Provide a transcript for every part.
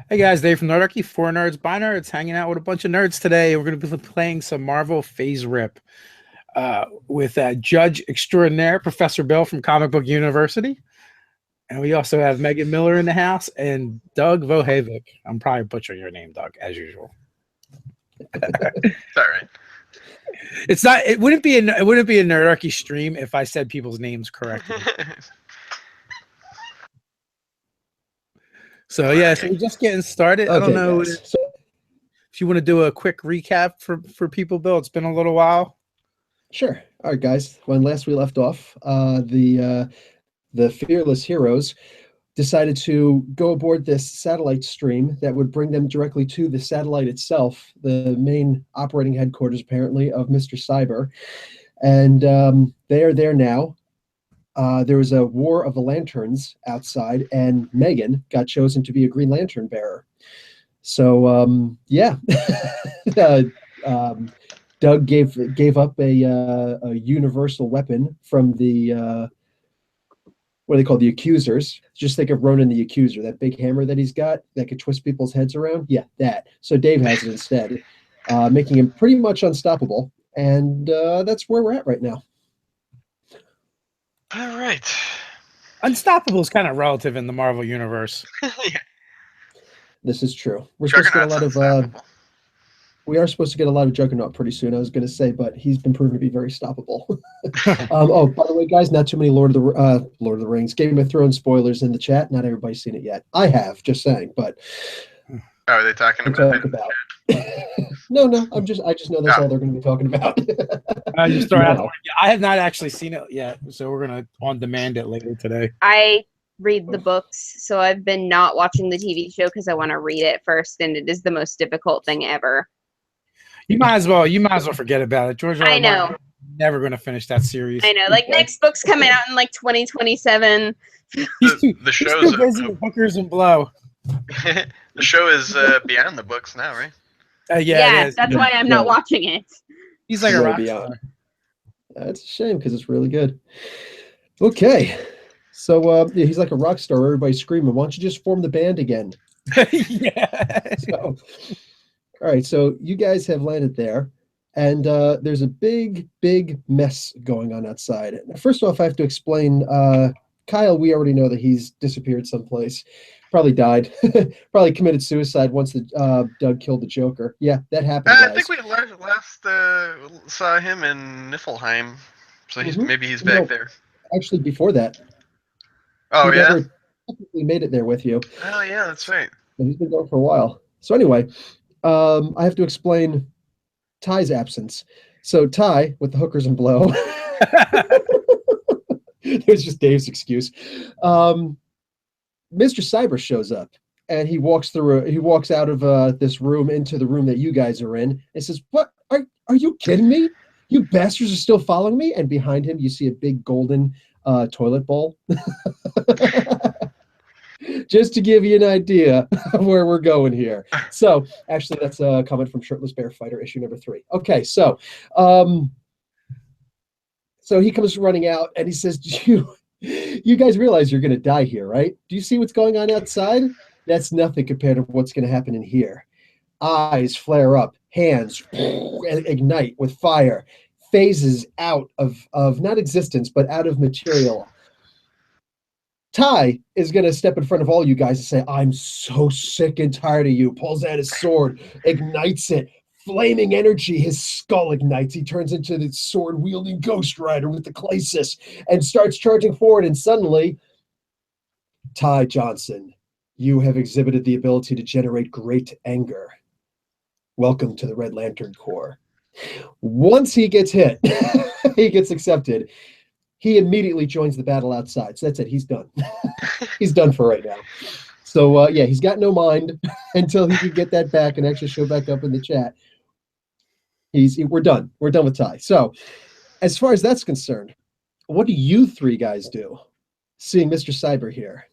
Hey guys, Dave from Nerdarchy, four nerds, by nerds, hanging out with a bunch of nerds today. We're going to be playing some Marvel Phase Rip with Judge Extraordinaire, Professor Bill from Comic Book University. And we also have Megan Miller in the house and Doug Vohavik. I'm probably butchering your name, Doug, as usual. It's all right. It's not. It wouldn't be a Nerdarchy stream if I said people's names correctly. So yeah, so we're just getting started. I don't know guys. if you want to do a quick recap for people, Bill. It's been a little while. Sure. All right, guys. When last we left off, the fearless heroes decided to go aboard this satellite stream that would bring them directly to the satellite itself, the main operating headquarters, apparently, of Mr. Cyber. And they are there now. There was a war of the lanterns outside, and Megan got chosen to be a Green Lantern bearer. So, yeah. Doug gave up a universal weapon from the what are they called? The Accusers. Just think of Ronan the Accuser, that big hammer that he's got that could twist people's heads around. Yeah, that. So Dave has it instead, making him pretty much unstoppable. And that's where we're at right now. All right. Unstoppable is kind of relative in the Marvel universe. Yeah. This is true. We're supposed to get a lot of. We are supposed to get a lot of Juggernaut pretty soon, I was going to say, but he's been proven to be very stoppable. Oh, by the way, guys, not too many Lord of the Rings, Game of Thrones spoilers in the chat. Not everybody's seen it yet. I have, just saying, but. Oh, are they talking about it? No. I just know that's all they're going to be talking about. I have not actually seen it yet, so we're going to on demand it later today. I read the books, so I've been not watching the TV show because I want to read it first, and it is the most difficult thing ever. You might as well forget about it. George R. R. I know. Martin never going to finish that series. I know. Like next book's coming out in like 2027. The show's too busy with hookers and blow. The show is beyond the books now, right? Yeah, that's why I'm not watching it. He's like a rock star. That's a shame because it's really good. Okay, so he's like a rock star. Everybody's screaming. Why don't you just form the band again? Yeah. So, all right, so you guys have landed there, and there's a big mess going on outside. First off, I have to explain. Kyle, we already know that he's disappeared someplace. Probably died. Probably committed suicide once Doug killed the Joker. Yeah, that happened. I think we last saw him in Niflheim, so maybe he's back there. Actually, before that. Oh, he never technically made it there with you. Oh yeah, that's right. He's been gone for a while. So anyway, I have to explain Ty's absence. So Ty, with the hookers and blow. It was just Dave's excuse. Mr. Cyber shows up, and he walks out of this room into the room that you guys are in, and says, "What? Are you kidding me? You bastards are still following me?" And behind him, you see a big golden toilet bowl. Just to give you an idea of where we're going here. So, actually, that's a comment from Shirtless Bear Fighter, issue number 3. Okay, so he comes running out, and he says, You guys realize you're going to die here, right? Do you see what's going on outside? That's nothing compared to what's going to happen in here. Eyes flare up, hands ignite with fire, phases out of not existence, but out of material. Ty is going to step in front of all you guys and say, "I'm so sick and tired of you." Pulls out his sword, ignites it. Flaming energy, his skull ignites. He turns into the sword-wielding Ghost Rider with the Clasis and starts charging forward. And suddenly, Ty Johnson, you have exhibited the ability to generate great anger. Welcome to the Red Lantern Corps. Once he gets hit, he gets accepted. He immediately joins the battle outside. So that's it. He's done. He's done for right now. So, yeah, he's got no mind until he can get that back and actually show back up in the chat. We're done. We're done with Ty. So, as far as that's concerned, what do you three guys do, seeing Mr. Cyber here?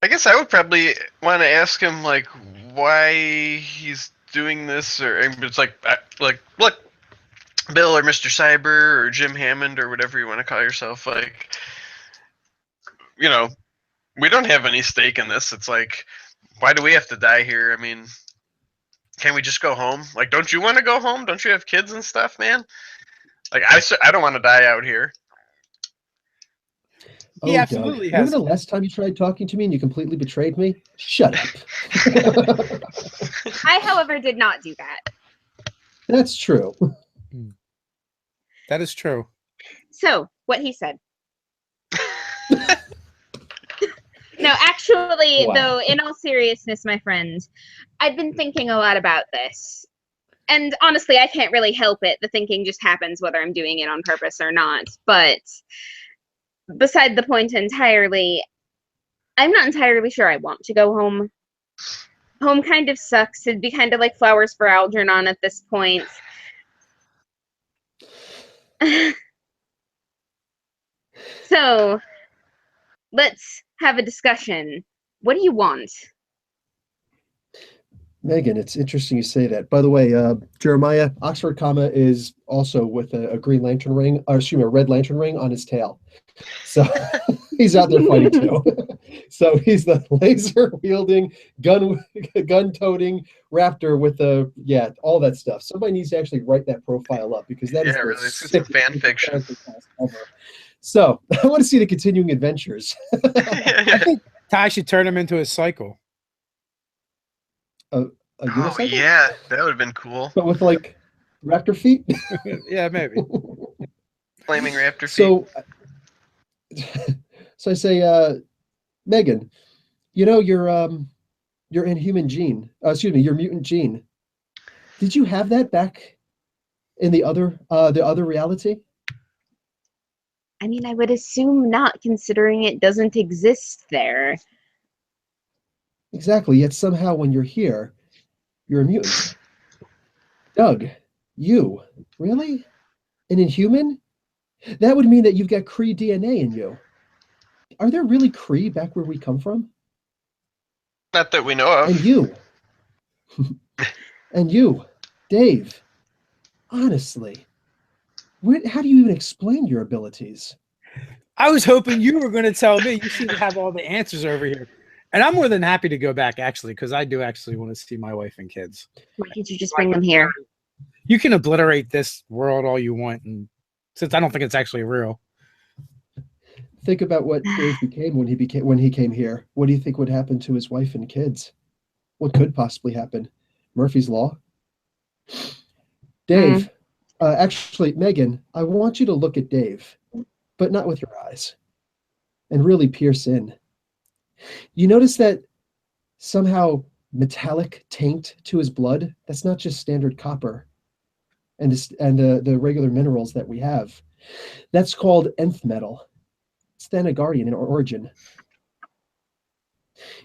I guess I would probably want to ask him, like, why he's doing this, or it's like, look, Bill or Mr. Cyber or Jim Hammond or whatever you want to call yourself, like, we don't have any stake in this. It's like, why do we have to die here? I mean, can't we just go home? Like, don't you want to go home? Don't you have kids and stuff, man? Like, I don't want to die out here. He Oh, absolutely Doug, remember has. the last time you tried talking to me and you completely betrayed me? Shut up. I, however, did not do that. That's true. That is true. So, what he said. No, actually, Wow. though, in all seriousness, my friend, I've been thinking a lot about this. And honestly, I can't really help it. The thinking just happens whether I'm doing it on purpose or not. But beside the point entirely, I'm not entirely sure I want to go home. Home kind of sucks. It'd be kind of like Flowers for Algernon at this point. So, let's have a discussion. What do you want? Megan, it's interesting you say that. By the way, Jeremiah, Oxford comma is also with a Green Lantern ring, or excuse me, a Red Lantern ring on his tail. So he's out there fighting too. So he's the laser wielding, gun toting raptor with the all that stuff. Somebody needs to actually write that profile up because that is the really. It's just a fan fiction. ever. So I want to see the continuing adventures. I think Ty should turn him into a cycle. A Oh unicycle? yeah, that would have been cool. But with like raptor feet? Yeah, maybe. Flaming raptor feet. So I say, Megan, you know your inhuman gene. Excuse me, your mutant gene. Did you have that back in the other reality? I mean, I would assume not, considering it doesn't exist there. Exactly. Yet somehow when you're here, you're a mutant. Doug, you really an inhuman? That would mean that you've got Kree DNA in you. Are there really Kree back where we come from? Not that we know of. And you. And you, Dave. Honestly, how do you even explain your abilities? I was hoping you were going to tell me. You seem to have all the answers over here. And I'm more than happy to go back, actually, because I do actually want to see my wife and kids. Why can't you just bring them here? You can obliterate this world all you want, and since I don't think it's actually real. Think about what Dave became when he came here. What do you think would happen to his wife and kids? What could possibly happen? Murphy's Law? Dave, actually, Megan, I want you to look at Dave, but not with your eyes, and really pierce in. You notice that somehow metallic taint to his blood? That's not just standard copper and the regular minerals that we have. That's called nth metal. It's Thanagarian in origin.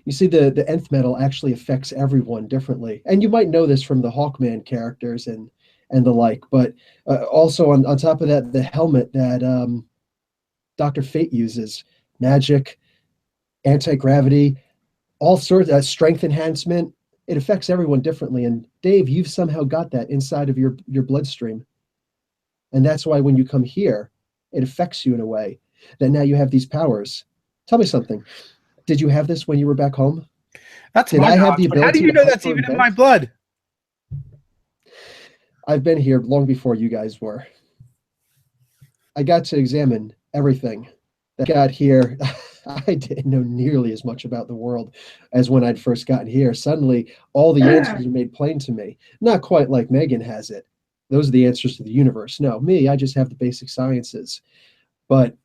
You see, the nth metal actually affects everyone differently. And you might know this from the Hawkman characters and the like. But also on top of that, the helmet that Dr. Fate uses, magic, anti-gravity, all sorts of strength enhancement, it affects everyone differently. And Dave, you've somehow got that inside of your bloodstream. And that's why when you come here, it affects you in a way that now you have these powers. Tell me something. Did you have this when you were back home? Did I have the ability? How do you know that's even in my blood? I've been here long before you guys were. I got to examine everything that got here. I didn't know nearly as much about the world as when I'd first gotten here. Suddenly, all the answers are made plain to me. Not quite like Megan has it. Those are the answers to the universe. No, me, I just have the basic sciences. But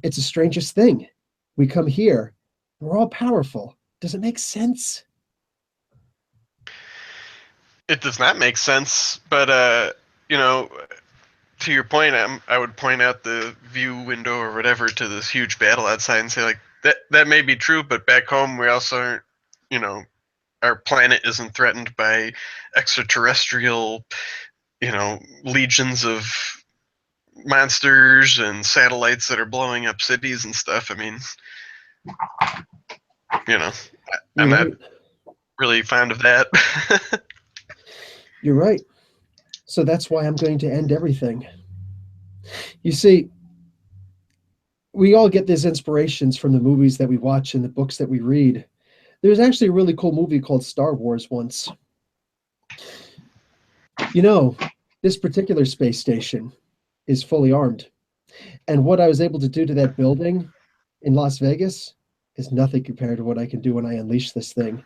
it's the strangest thing. We come here, we're all powerful. Does it make sense? It does not make sense, but you know, to your point, I would point out the view window or whatever to this huge battle outside and say like that may be true, but back home we also aren't, you know, our planet isn't threatened by extraterrestrial, you know, legions of monsters and satellites that are blowing up cities and stuff. I mean, you know, I'm not really fond of that. You're right. So that's why I'm going to end everything. You see, we all get these inspirations from the movies that we watch and the books that we read. There's actually a really cool movie called Star Wars once. You know, this particular space station is fully armed. And what I was able to do to that building in Las Vegas is nothing compared to what I can do when I unleash this thing.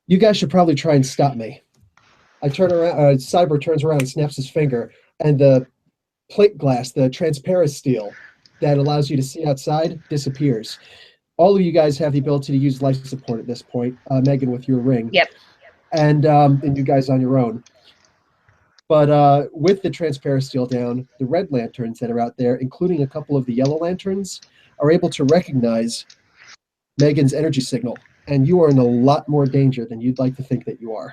You guys should probably try and stop me. I turn around, Cyber turns around and snaps his finger, and the plate glass, the transparent steel that allows you to see outside, disappears. All of you guys have the ability to use life support at this point. Megan, with your ring. Yep. And you guys on your own. But with the transparent steel down, the red lanterns that are out there, including a couple of the yellow lanterns, are able to recognize Megan's energy signal. And you are in a lot more danger than you'd like to think that you are.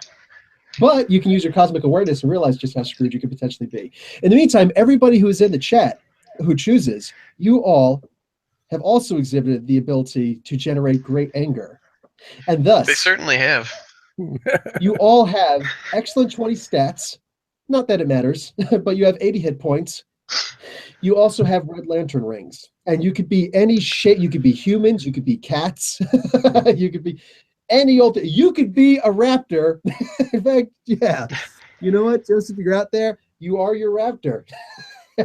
But you can use your cosmic awareness and realize just how screwed you could potentially be. In the meantime, everybody who is in the chat who chooses, you all have also exhibited the ability to generate great anger. And thus, They certainly have. you all have excellent 20 stats. Not that it matters, but you have 80 hit points. You also have red lantern rings. And you could be any shape. You could be humans. You could be cats. You could be any old thing. You could be a raptor. In fact, yeah. You know what, Joseph, you're out there. You are your raptor.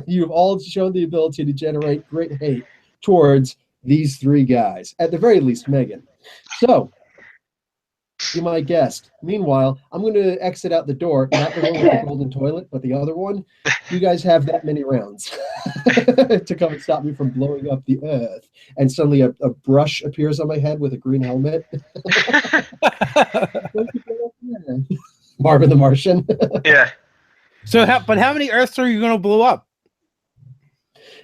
You've all shown the ability to generate great hate towards these three guys. At the very least, Megan. So, be my guest. Meanwhile, I'm going to exit out the door, not the one with the golden toilet, but the other one. You guys have that many rounds to come and stop me from blowing up the earth. And suddenly a brush appears on my head with a green helmet. Marvin the Martian. Yeah. So, how many Earths are you going to blow up?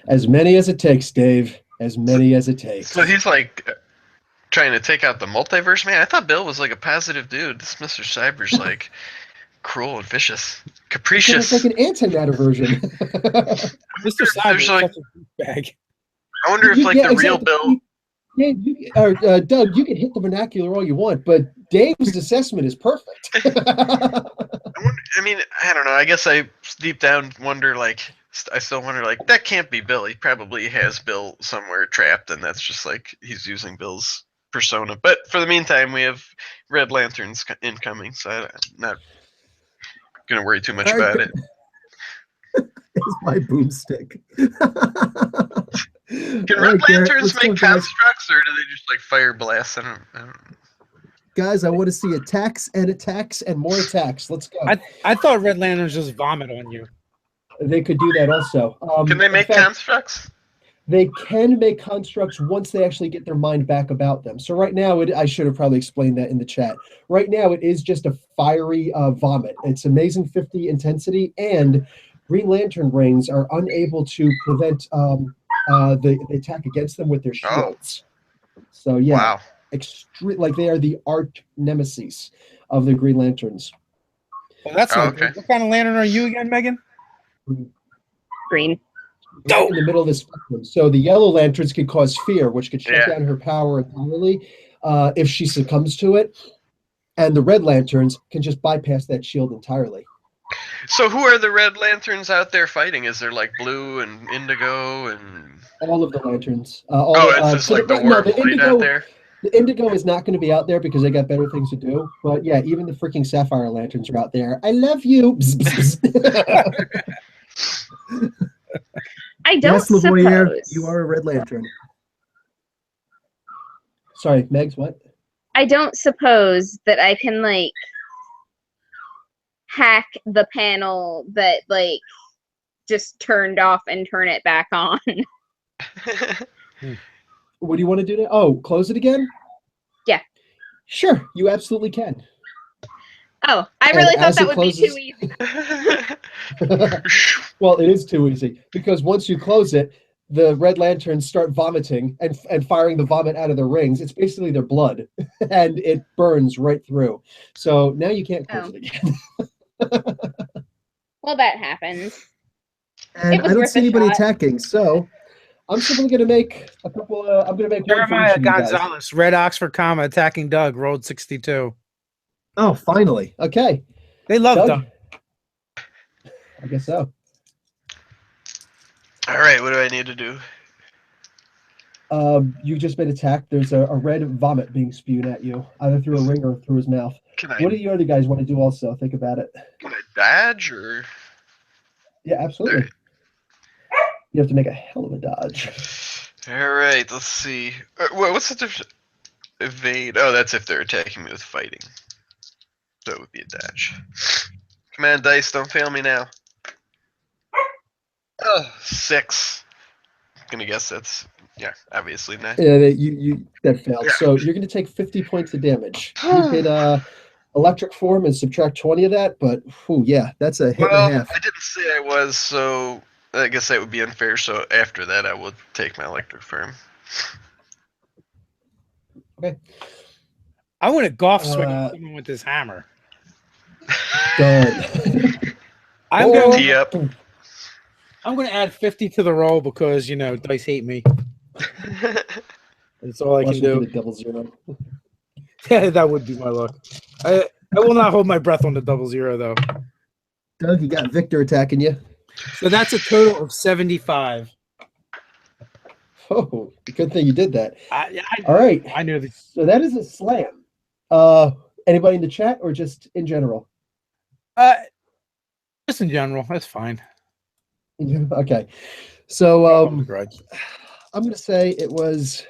As many as it takes, Dave. As many as it takes. So he's like trying to take out the multiverse, man. I thought Bill was like a positive dude. This Mr. Cyber's like cruel and vicious, capricious. It's like an antimatter version. Mr. Cyber is like- such a bag. I wonder if like the real Bill. Yeah, Doug, you can hit the vernacular all you want, but Dave's assessment is perfect. I mean, I don't know. I guess I deep down wonder, like, I still wonder, like, that can't be Bill. He probably has Bill somewhere trapped, and that's just like he's using Bill's persona. But for the meantime, we have Red Lanterns incoming, so I'm not gonna worry too much about it. It's my boomstick. Can Red Lanterns make constructs, or do they just like fire blasts? I don't. Guys, I want to see attacks and more attacks. Let's go. I thought Red Lanterns just vomit on you. They could do that also. Can they make constructs? They can make constructs once they actually get their mind back about them. So right now, I should have probably explained that in the chat. Right now, it is just a fiery vomit. It's amazing 50 intensity, and Green Lantern rings are unable to prevent the attack against them with their shields. So yeah, wow. Like they are the arch nemesis of the Green Lanterns. Well, that's not okay. good. What kind of lantern are you again, Megan? Green. Right in the middle of the spectrum. So the yellow lanterns can cause fear, which could shut down her power entirely if she succumbs to it. And the red lanterns can just bypass that shield entirely. So who are the Red Lanterns out there fighting? Is there like blue and indigo and all of the lanterns? It's just like the warm light out there? The indigo is not going to be out there because they got better things to do. But yeah, even the freaking sapphire lanterns are out there. I love you. I don't yes, Lavoyer, suppose. you are a red lantern. Sorry, Megs, what? I don't suppose that I can like hack the panel that like just turned off and turn it back on. What do you want to do to? Oh, close it again? Yeah. Sure, you absolutely can. Oh, I really thought that would be too easy. Well, it is too easy because once you close it, the red lanterns start vomiting and firing the vomit out of their rings. It's basically their blood, and it burns right through. So now you can't close it again. Well, that happens. And I don't see anybody attacking, so I'm simply going to make a couple. I'm going to make Jeremiah one for each of you guys. Gonzalez, Red Oxford comma attacking Doug, rolled 62. Oh, finally. Okay. They love Doug. I guess so. All right, what do I need to do? You've just been attacked. There's a red vomit being spewed at you, either through a ring or through his mouth. What do you other guys want to do also? Think about it. Can I dodge or? Yeah, absolutely. Alright. You have to make a hell of a dodge. All right, let's see. What's the difference? Evade. Oh, that's if they're attacking me with fighting. So it would be a dodge. Come on, dice, don't fail me now. Oh, 6. Gonna guess that's obviously not. Yeah, that failed. Yeah. So you're going to take 50 points of damage. You could electric form and subtract 20 of that, but yeah, that's a hit and a half. I didn't say I was, so I guess that would be unfair. So after that, I will take my electric form. Okay. I want to golf swing at someone with this hammer. Done. I'm going Tee up. I'm going to add 50 to the roll because, dice hate me. That's all I can do. Double zero. Yeah, that would be my luck. I will not hold my breath on the double zero, though. Doug, you got Victor attacking you. So that's a total of 75. Oh, good thing you did that. All right. I knew this. So that is a slam. Anybody in the chat or just in general? Just in general. That's fine. Okay. So I'm going to say it was...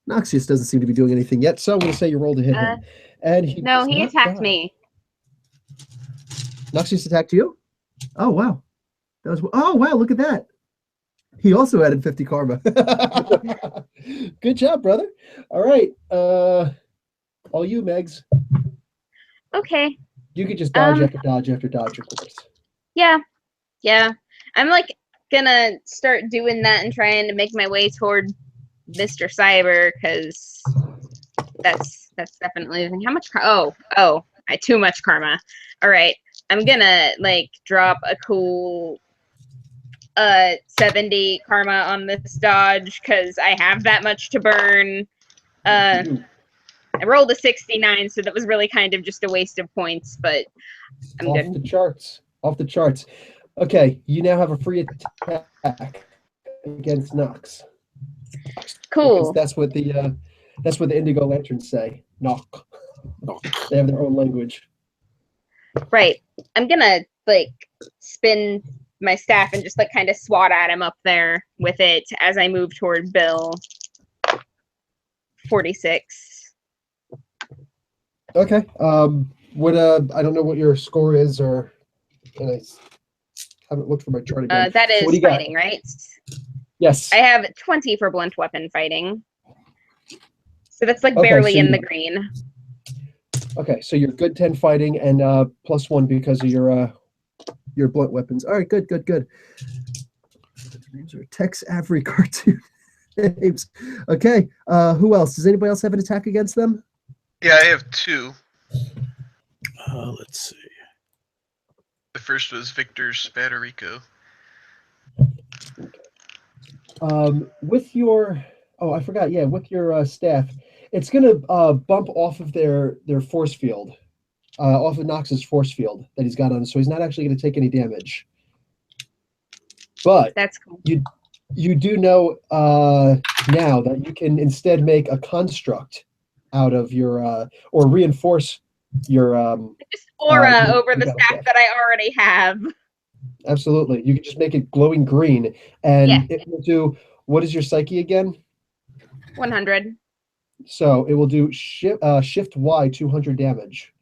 Noxious doesn't seem to be doing anything yet, so I'm going to say you rolled to hit him. And he attacked me. Noxious attacked you? Oh, wow. Oh, wow, look at that. He also added 50 karma. Good job, brother. All right. All you, Megs. Okay. You could just dodge after dodge after dodge, of course. Yeah. I'm gonna start doing that and trying to make my way toward Mr. Cyber because that's definitely the thing. How much? I had too much karma. All right. I'm gonna drop a cool 70 karma on this dodge because I have that much to burn. I rolled a 69, so that was really kind of just a waste of points, but I'm good. Off the charts. Okay, you now have a free attack against Nox. Cool. Because that's what the Indigo Lanterns say. Knock. They have their own language. Right. I'm gonna spin my staff and just kind of swat at him up there with it as I move toward Bill. 46. Okay. I don't know what your score is, and I haven't looked for my chart again. That is so fighting, right? Yes. I have 20 for blunt weapon fighting. So that's barely in the green. Okay, so you're good 10 fighting and +1 because of your blunt weapons. All right, good. Names are Tex Avery cartoon names. Okay, who else? Does anybody else have an attack against them? Yeah, I have 2. Let's see. The first was Victor Spatterico. With your with your staff, it's gonna bump off of their force field, off of Nox's force field that he's got on, so he's not actually gonna take any damage. But that's cool. You do know now that you can instead make a construct out of your or reinforce your just aura over the staff that I already have. Absolutely. You can just make it glowing green and it will do, what is your psyche again? 100. So it will do shift Y 200 damage.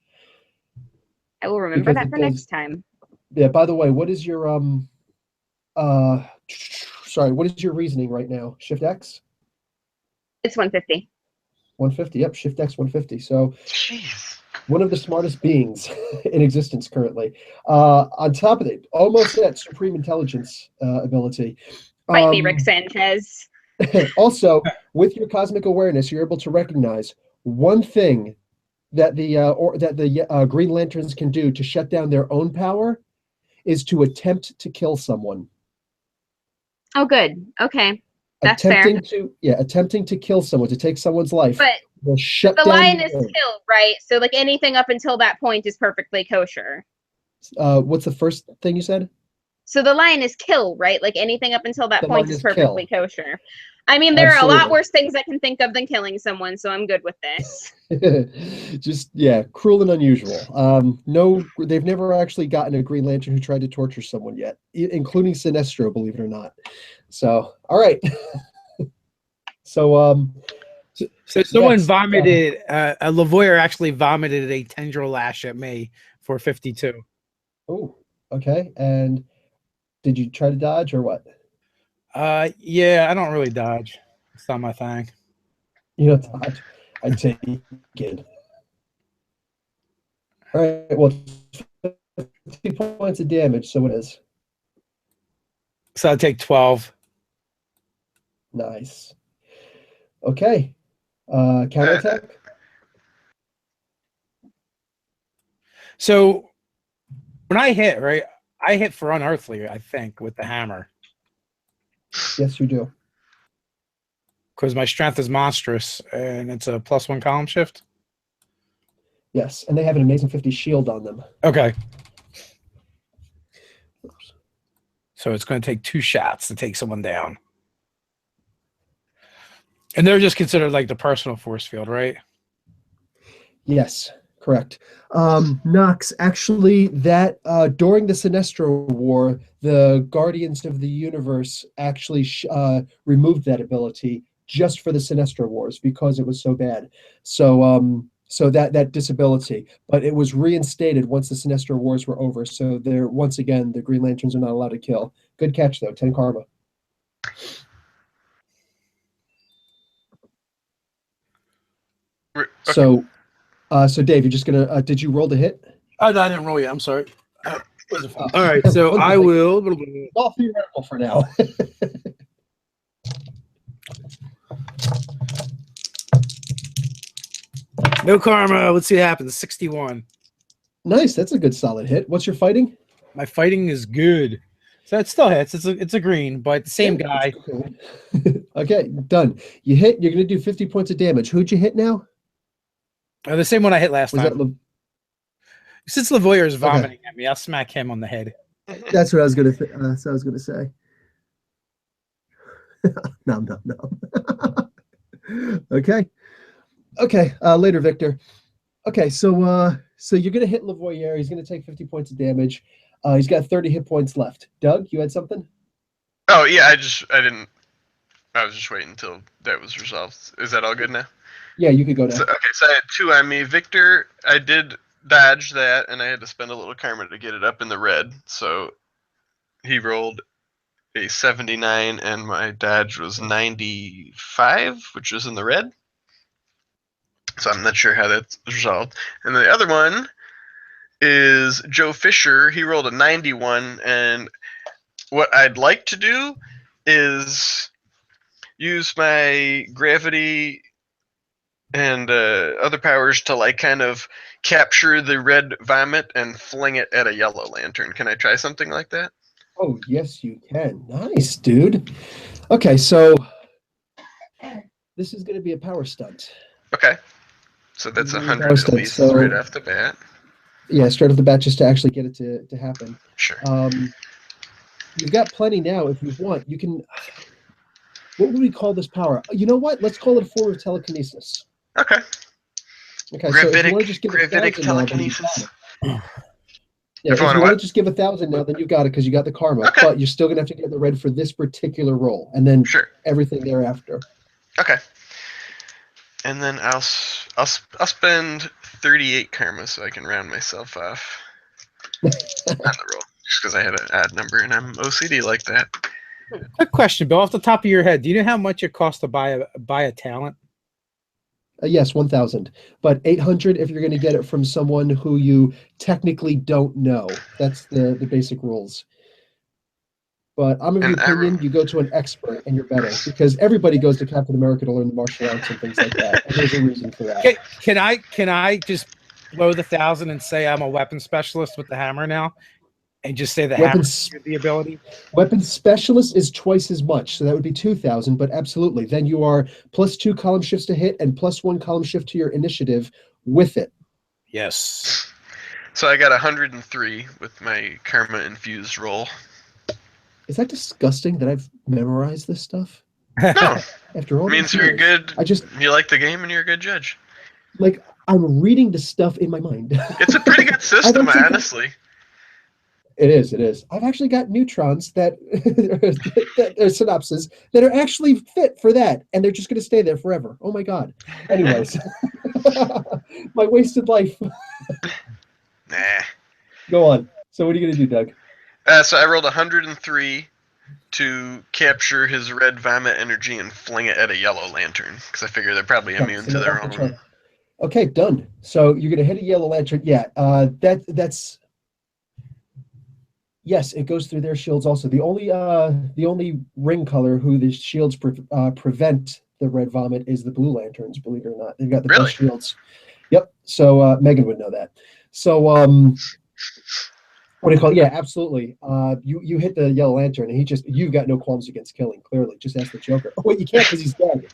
I will remember that for next time. Yeah, by the way, what is your what is your reasoning right now? Shift X? It's 150. 150, yep, Shift X 150. So jeez. One of the smartest beings in existence currently. On top of it, almost that supreme intelligence ability. Fight me, Rick Sanchez. Also, with your cosmic awareness, you're able to recognize one thing that the Green Lanterns can do to shut down their own power is to attempt to kill someone. Oh, good. Okay, that's attempting fair. Attempting to kill someone, to take someone's life. But will shut the down lion is killed, right? So anything up until that point is perfectly kosher. What's the first thing you said? So the line is kill, right? Like anything up until that The point line is is perfectly kill. kosher. I mean, there are a lot Absolutely. worse things I can think of than killing someone, so I'm good with this. Just, yeah, cruel and unusual. No, they've never actually gotten a Green Lantern who tried to torture someone yet, including Sinestro, believe it or not. So, all right. So, So someone next, vomited. A Lavoyer actually vomited a tendril lash at me for 52. oh, okay. And did you try to dodge or what? Yeah, I don't really dodge. It's not my thing. You know, dodge. I'd take it. All right. Well, 2 points of damage. So it is. So I take 12. Nice. Okay. Counterattack. So when I hit, right, I hit for unearthly, I think, with the hammer. Yes, you do. Because my strength is monstrous and it's a +1 column shift. Yes, and they have an amazing 50 shield on them. Okay. So it's going to take 2 shots to take someone down. And they're just considered like the personal force field, right? Yes, correct. Nox, actually, that during the Sinestro War, the Guardians of the Universe actually removed that ability just for the Sinestro Wars because it was so bad. So that disability, but it was reinstated once the Sinestro Wars were over. So they're once again the Green Lanterns are not allowed to kill. Good catch though, 10 karma. Okay. So Dave, you're just gonna did you roll the hit? Oh, no, I didn't roll yet. I'm sorry. All right, so I will. All theoretical for now. No karma. Let's see what happens. 61. Nice, that's a good solid hit. What's your fighting? My fighting is good. So it still hits. It's a green, but the same guy. Okay, done. You hit, you're going to do 50 points of damage. Who'd you hit now? The same one I hit last Was time. that Since Lavoyer is vomiting at me, I'll smack him on the head. That's what I was going to that's what I was going to say. No. Okay. Okay, later, Victor. Okay, so you're going to hit Lavoyer. He's going to take 50 points of damage. He's got 30 hit points left. Doug, you had something? Oh yeah, I was just waiting until that was resolved. Is that all good now? Yeah, you could go now. So I had 2 on me. Victor, I did dodge that, and I had to spend a little karma to get it up in the red. So he rolled a 79, and my dodge was 95, which was in the red. So I'm not sure how that's resolved. And the other one is Joe Fisher. He rolled a 91, and what I'd like to do is use my gravity and other powers to like kind of capture the red vomit and fling it at a yellow lantern. Can I try something like that? Oh, yes, you can. Nice, dude. Okay, so this is going to be a power stunt. Okay. So that's 100 Power at stunt, least so- right off the bat. Yeah, straight off the bat, just to actually get it to happen. Sure. You've got plenty now. If you want, you can. What would we call this power? You know what? Let's call it a form of telekinesis. Okay. Okay, so if you want to just give Gravitic 1,000 now, then you telekinesis. got it. Yeah, If if I you wanna want to what? just give 1,000 now, then you got it because you got the karma. Okay. But you're still gonna have to get the red for this particular roll, and then Sure. everything thereafter. Okay. And then I'll spend 38 karma so I can round myself off on the roll, just because I had an odd number and I'm OCD like that. Quick question, Bill. Off the top of your head, do you know how much it costs to buy a talent? Yes, 1,000, but 800 if you're going to get it from someone who you technically don't know. That's the basic rules. But I'm of the And opinion you go to an expert and you're better because everybody goes to Captain America to learn the martial arts and things like that. And there's a reason for that. Can I just blow the 1,000 and say I'm a weapon specialist with the hammer now, and just say the hammer Weapons- gives you the ability? Weapon specialist is twice as much, so that would be 2,000. But absolutely, then you are +2 column shifts to hit and +1 column shift to your initiative with it. Yes. So I got 103 with my karma infused roll. Is that disgusting that I've memorized this stuff? No, After all it means these you're years, good. I just You like the game and you're a good judge. like I'm reading the stuff in my mind. It's a pretty good system, actually got- honestly. It is. It is. I've actually got neutrons that that are synapses that are actually fit for that, and they're just going to stay there forever. Oh my god. Anyways, my wasted life. Nah. Go on. So what are you going to do, Doug? So I rolled 103 to capture his red vomit energy and fling it at a yellow lantern because I figure they're probably immune So to you're their off the own. chart. Okay, done. So you're going to hit a yellow lantern. Yeah. That's. Yes, it goes through their shields also. The only ring color who the shields prevent the red vomit is the blue lanterns. Believe it or not, they've got the Really? best shields. Yep. So Megan would know that. So what do you call it? Yeah, absolutely. You hit the yellow lantern, and you've got no qualms against killing. Clearly, just ask the Joker. Oh wait, you can't because he's dead.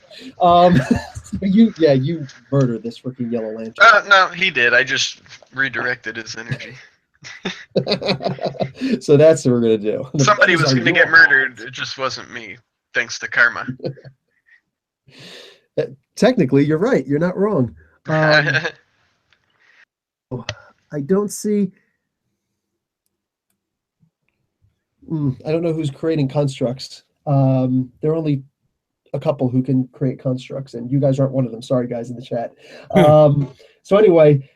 You murdered this freaking yellow lantern. No, he did. I just redirected his energy. So that's what we're gonna do. The Somebody buzz was are going to get yours. murdered. It just wasn't me, thanks to karma. Technically, you're right. You're not wrong. I don't see. I don't know who's creating constructs. There are only a couple who can create constructs, and you guys aren't one of them. Sorry, guys in the chat. So anyway,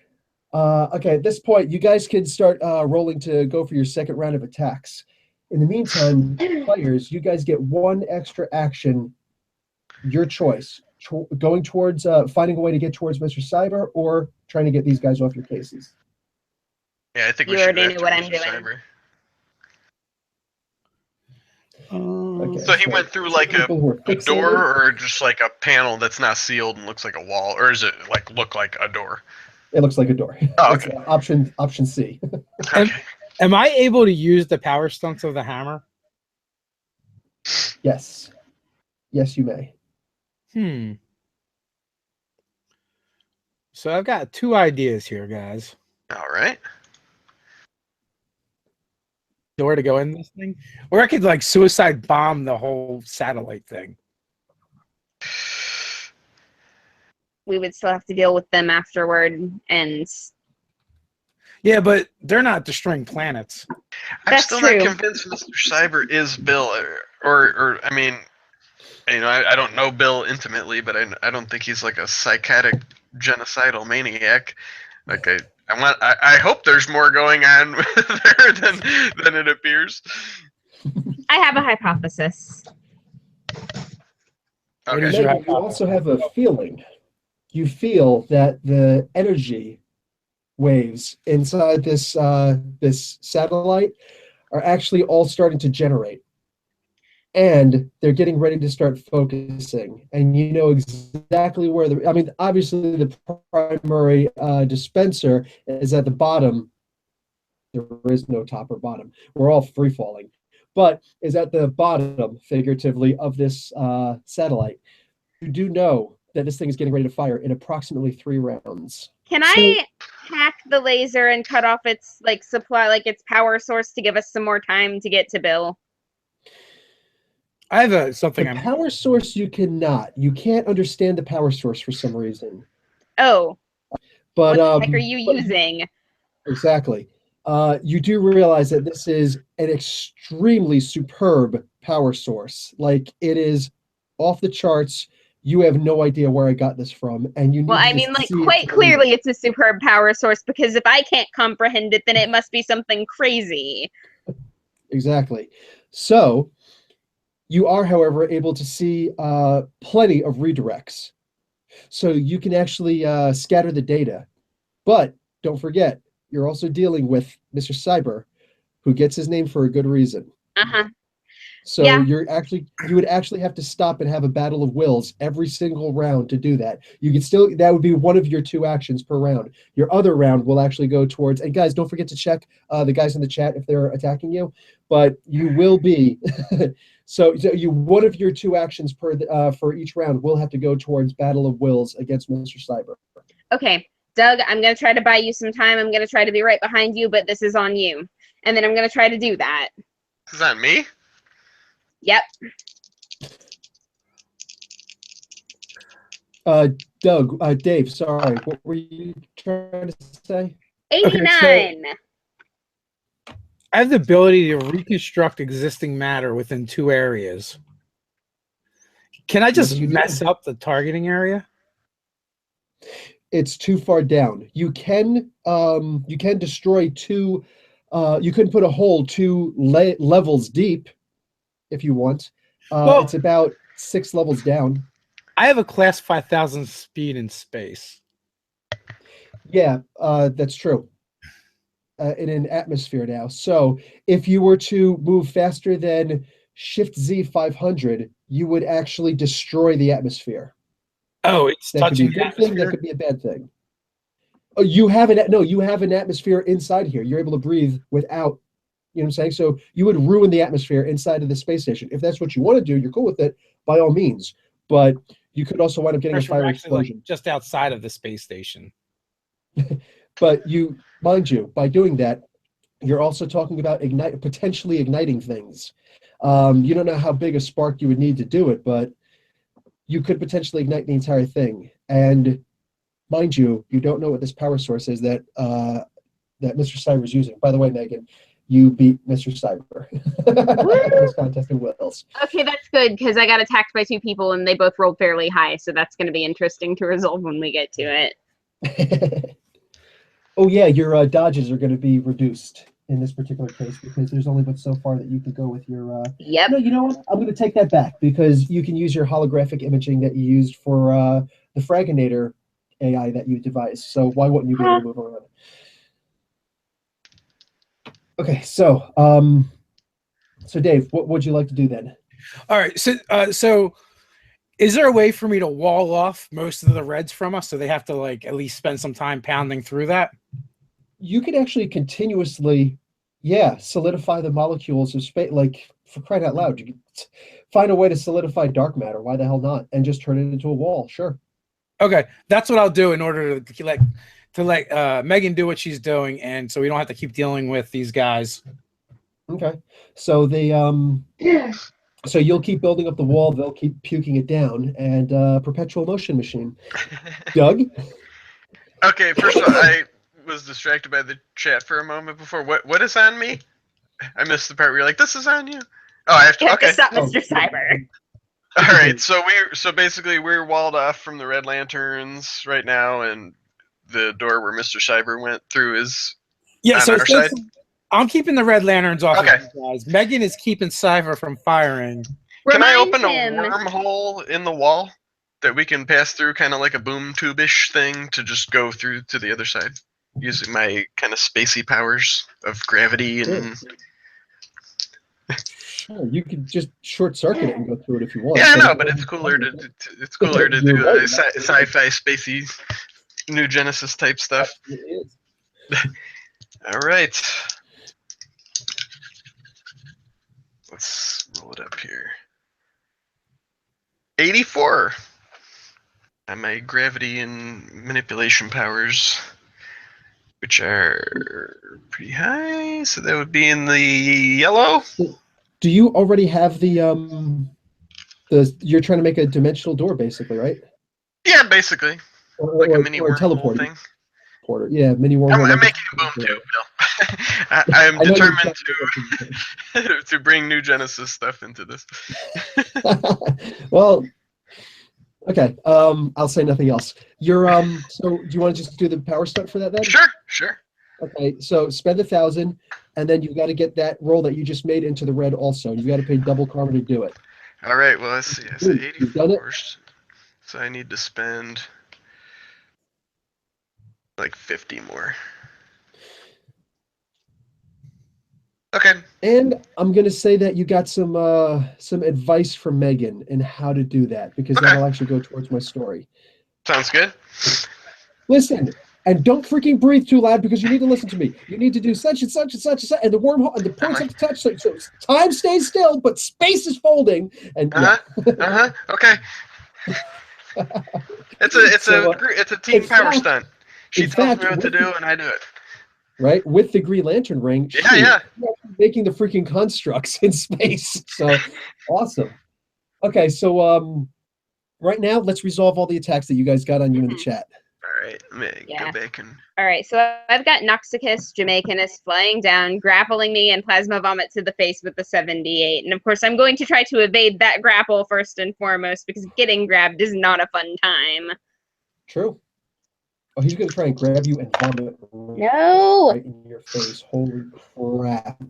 okay. At this point, you guys can start rolling to go for your second round of attacks. In the meantime, players, you guys get one extra action. Your choice: going towards finding a way to get towards Mr. Cyber, or trying to get these guys off your cases. Yeah, I think You we should already go know what after I'm Mr. doing. Cyber. Okay. So he went through like people who are a fixated. door or just like a panel that's not sealed and looks like a wall, or is it like look like a door? It looks like a door. Oh, It's, okay. option C. Okay. Am I able to use the power stunts of the hammer? Yes. Yes, you may. So I've got two ideas here, guys. All right. Where to go in this thing? Or I could like suicide bomb the whole satellite thing. We would still have to deal with them afterward, and Yeah, but they're not destroying planets. I'm That's still true. not convinced Mr. Cyber is Bill, or I mean, I don't know Bill intimately, but I don't think he's like a psychotic genocidal maniac. Like I hope there's more going on there than it appears. I have a hypothesis. What Okay. is your Megan, you also have a feeling. You feel that the energy waves inside this satellite are actually all starting to generate. And they're getting ready to start focusing. And you know exactly where obviously the primary dispenser is at the bottom. There is no top or bottom. We're all free falling. But is at the bottom, figuratively, of this satellite. You do know that this thing is getting ready to fire in approximately 3 rounds. Can I hack the laser and cut off its supply, its power source, to give us some more time to get to Bill? I have something. The power source you cannot. You can't understand the power source for some reason. Oh, But what the heck are you using? Exactly. You do realize that this is an extremely superb power source. Like, it is off the charts. You have no idea where I got this from, and you need Well, I to mean, see it quite to clearly it's a superb power source, because if I can't comprehend it, then it must be something crazy. Exactly. So, you are, however, able to see plenty of redirects. So you can actually scatter the data. But don't forget, you're also dealing with Mr. Cyber, who gets his name for a good reason. Uh-huh. So Yeah. you would actually have to stop and have a battle of wills every single round to do that. That would be one of your 2 actions per round. Your other round will actually go towards, and guys, don't forget to check the guys in the chat if they're attacking you, but you will be, so one of your 2 actions for each round will have to go towards battle of wills against Mr. Cyber. Okay, Doug, I'm going to try to buy you some time. I'm going to try to be right behind you, but this is on you. And then I'm going to try to do that. Is that me? Yep. Dave, sorry, what were you trying to say? 89. I have the ability to reconstruct existing matter within 2 areas. Can I just mess up the targeting area? It's too far down. You can destroy 2. You can put a hole 2 levels deep if you want. Well, it's about 6 levels down. I have a class 5,000 speed in space. Yeah, that's true. In an atmosphere now. So if you were to move faster than Shift Z 500, you would actually destroy the atmosphere. Oh, it's That could be a touching the good thing. atmosphere? That could be a bad thing. Oh, you have an atmosphere inside here. You're able to breathe without, you know what I'm saying? So you would ruin the atmosphere inside of the space station. If that's what you want to do, you're cool with it, by all means. But you could also wind up getting a fire explosion. Like just outside of the space station. But mind you, by doing that, you're also talking about potentially igniting things. You don't know how big a spark you would need to do it, but you could potentially ignite the entire thing. And mind you, you don't know what this power source is that Mr. Cyber is using. By the way, Megan, you beat Mr. Cyber in this contest in Wales. Okay, that's good because I got attacked by 2 people and they both rolled fairly high, so that's going to be interesting to resolve when we get to it. Oh yeah, your dodges are going to be reduced in this particular case because there's only but so far that you can go with your. Yep. No, you know what? I'm going to take that back because you can use your holographic imaging that you used for the Fragginator AI that you devised. So why wouldn't you be able to move around? Okay, so Dave, what would you like to do then? All right, so is there a way for me to wall off most of the reds from us so they have to like at least spend some time pounding through that? You could actually continuously, solidify the molecules of space. Like, for crying out loud, you could find a way to solidify dark matter. Why the hell not? And just turn it into a wall. Sure. Okay, that's what I'll do in order to let Megan do what she's doing, and so we don't have to keep dealing with these guys. Okay, so they so you'll keep building up the wall. They'll keep puking it down, and perpetual motion machine. Doug. Okay, first of all, I was distracted by the chat for a moment before. What is on me? I missed the part where you're like, "This is on you." Oh, I have to. You have Okay. to stop Mr. Cyber. All right, so basically we're walled off from the Red Lanterns right now, and the door where Mr. Cyber went through is on our side. I'm keeping the Red Lanterns off Okay. of you guys. Megan is keeping Cyber from firing. Can I Remind open him. a wormhole in the wall that we can pass through, kind of like a boom tube-ish thing, to just go through to the other side, using my kind of spacey powers of gravity and. Sure, you could just short circuit it and go through it if you want. Yeah, I know, but it's cooler to do right. sci-fi, spacey, New Genesis type stuff. It is. All right, let's roll it up here. 84. And my gravity and manipulation powers, which are pretty high, so that would be in the yellow. Do you already have the you're trying to make a dimensional door, basically, right? Yeah, basically, like a mini wormhole thing. Porter. Yeah, mini wormhole. I'm making a boom tube, Bill. I am determined to bring New Genesis stuff into this. Well, okay. I'll say nothing else. You're So do you want to just do the power stunt for that then? Sure. Okay, so spend 1,000, and then you've got to get that roll that you just made into the red also. You've got to pay double karma to do it. All right, well, let's see. I said 84, so I need to spend like 50 more. Okay. And I'm going to say that you got some advice from Megan in how to do that, because that'll actually go towards my story. Sounds good. Listen. And don't freaking breathe too loud because you need to listen to me. You need to do such and such and such and such, and the wormhole and the points have to touch. So time stays still, but space is folding. And Okay. It's a team power stunt. She tells me what to do, and I do it. right? With the Green Lantern ring. Yeah, Shoot, yeah. making the freaking constructs in space. So awesome. Okay, so right now let's resolve all the attacks that you guys got on you in the chat. All right, let me Yeah. go back and. All right, so I've got Noxicus Jamaicanus flying down, grappling me, and Plasma Vomit to the face with the 78. And of course, I'm going to try to evade that grapple first and foremost, because getting grabbed is not a fun time. True. Oh, he's going to try and grab you and vomit No! right in your face. Holy crap.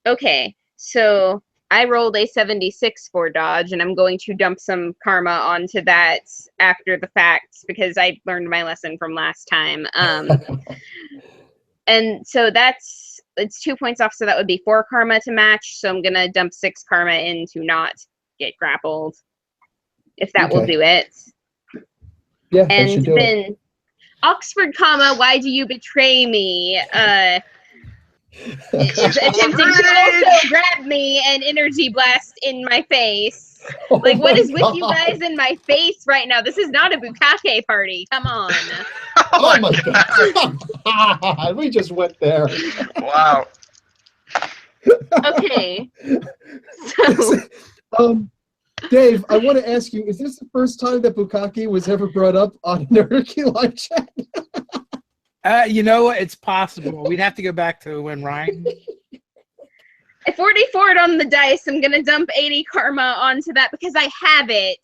Okay, so I rolled a 76 for dodge, and I'm going to dump some karma onto that after the fact, because I learned my lesson from last time. And so it's 2 points off, so that would be 4 karma to match. So I'm gonna dump 6 karma in to not get grappled, if that will Okay. do it. Yeah, that And should do it. then Oxford comma, why do you betray me? Is She's full of attempting to rage! also grab me and energy blast in my face. Oh Like, what my is with you God. guys in my face right now? This is not a bukkake party. Come on. Oh my God. We just went there. Wow. Okay. So Dave, I want to ask you, is this the first time that Bukkake was ever brought up on Nerdarchy Live Chat? You know what? It's possible. We'd have to go back to when Ryan. I 44'd on the dice. I'm gonna dump 80 karma onto that because I have it.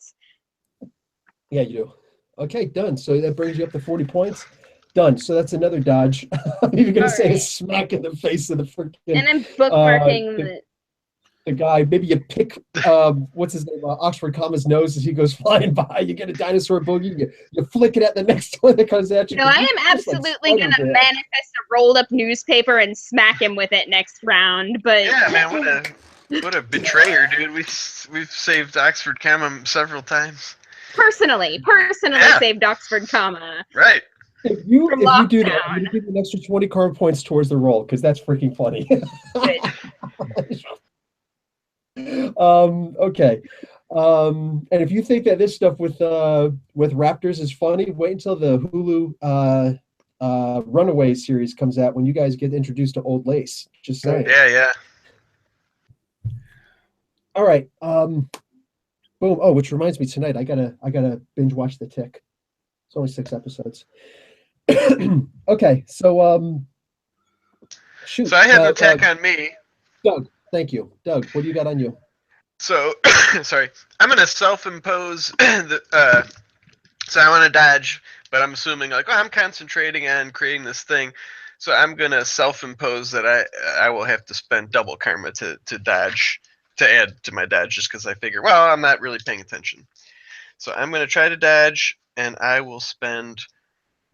Yeah, you do. Okay, done. So that brings you up to 40 points. Done. So that's another dodge. I'm even going to say a Alright. smack in the face of the freaking And I'm bookmarking the guy. Maybe you pick, what's his name, Oxford Comma's nose as he goes flying by. You get a dinosaur boogie. You flick it at the next one that comes at you. No, I am absolutely gonna manifest a rolled up newspaper and smack him with it next round. But Yeah, man, what a betrayer, dude. We've saved Oxford Common several times. personally Yeah. saved Oxford comma. Right. If you From do that, I'm lockdown. going to give you an extra 20 karma points towards the roll because that's freaking funny. Okay. And if you think that this stuff with Raptors is funny, wait until the Hulu Runaway series comes out when you guys get introduced to Old Lace. Just saying. Yeah. All right. Boom. Oh, which reminds me, tonight I gotta binge watch The Tick. It's only 6 episodes. Okay, so shoot. So I had an attack on me. Doug. Thank you, Doug. What do you got on you? So, sorry. I'm gonna self-impose the. So I want to dodge, but I'm assuming like, oh, I'm concentrating on creating this thing. So I'm gonna self-impose that I will have to spend double karma to dodge, to add to my dodge, just because I figure, well, I'm not really paying attention. So I'm gonna try to dodge, and I will spend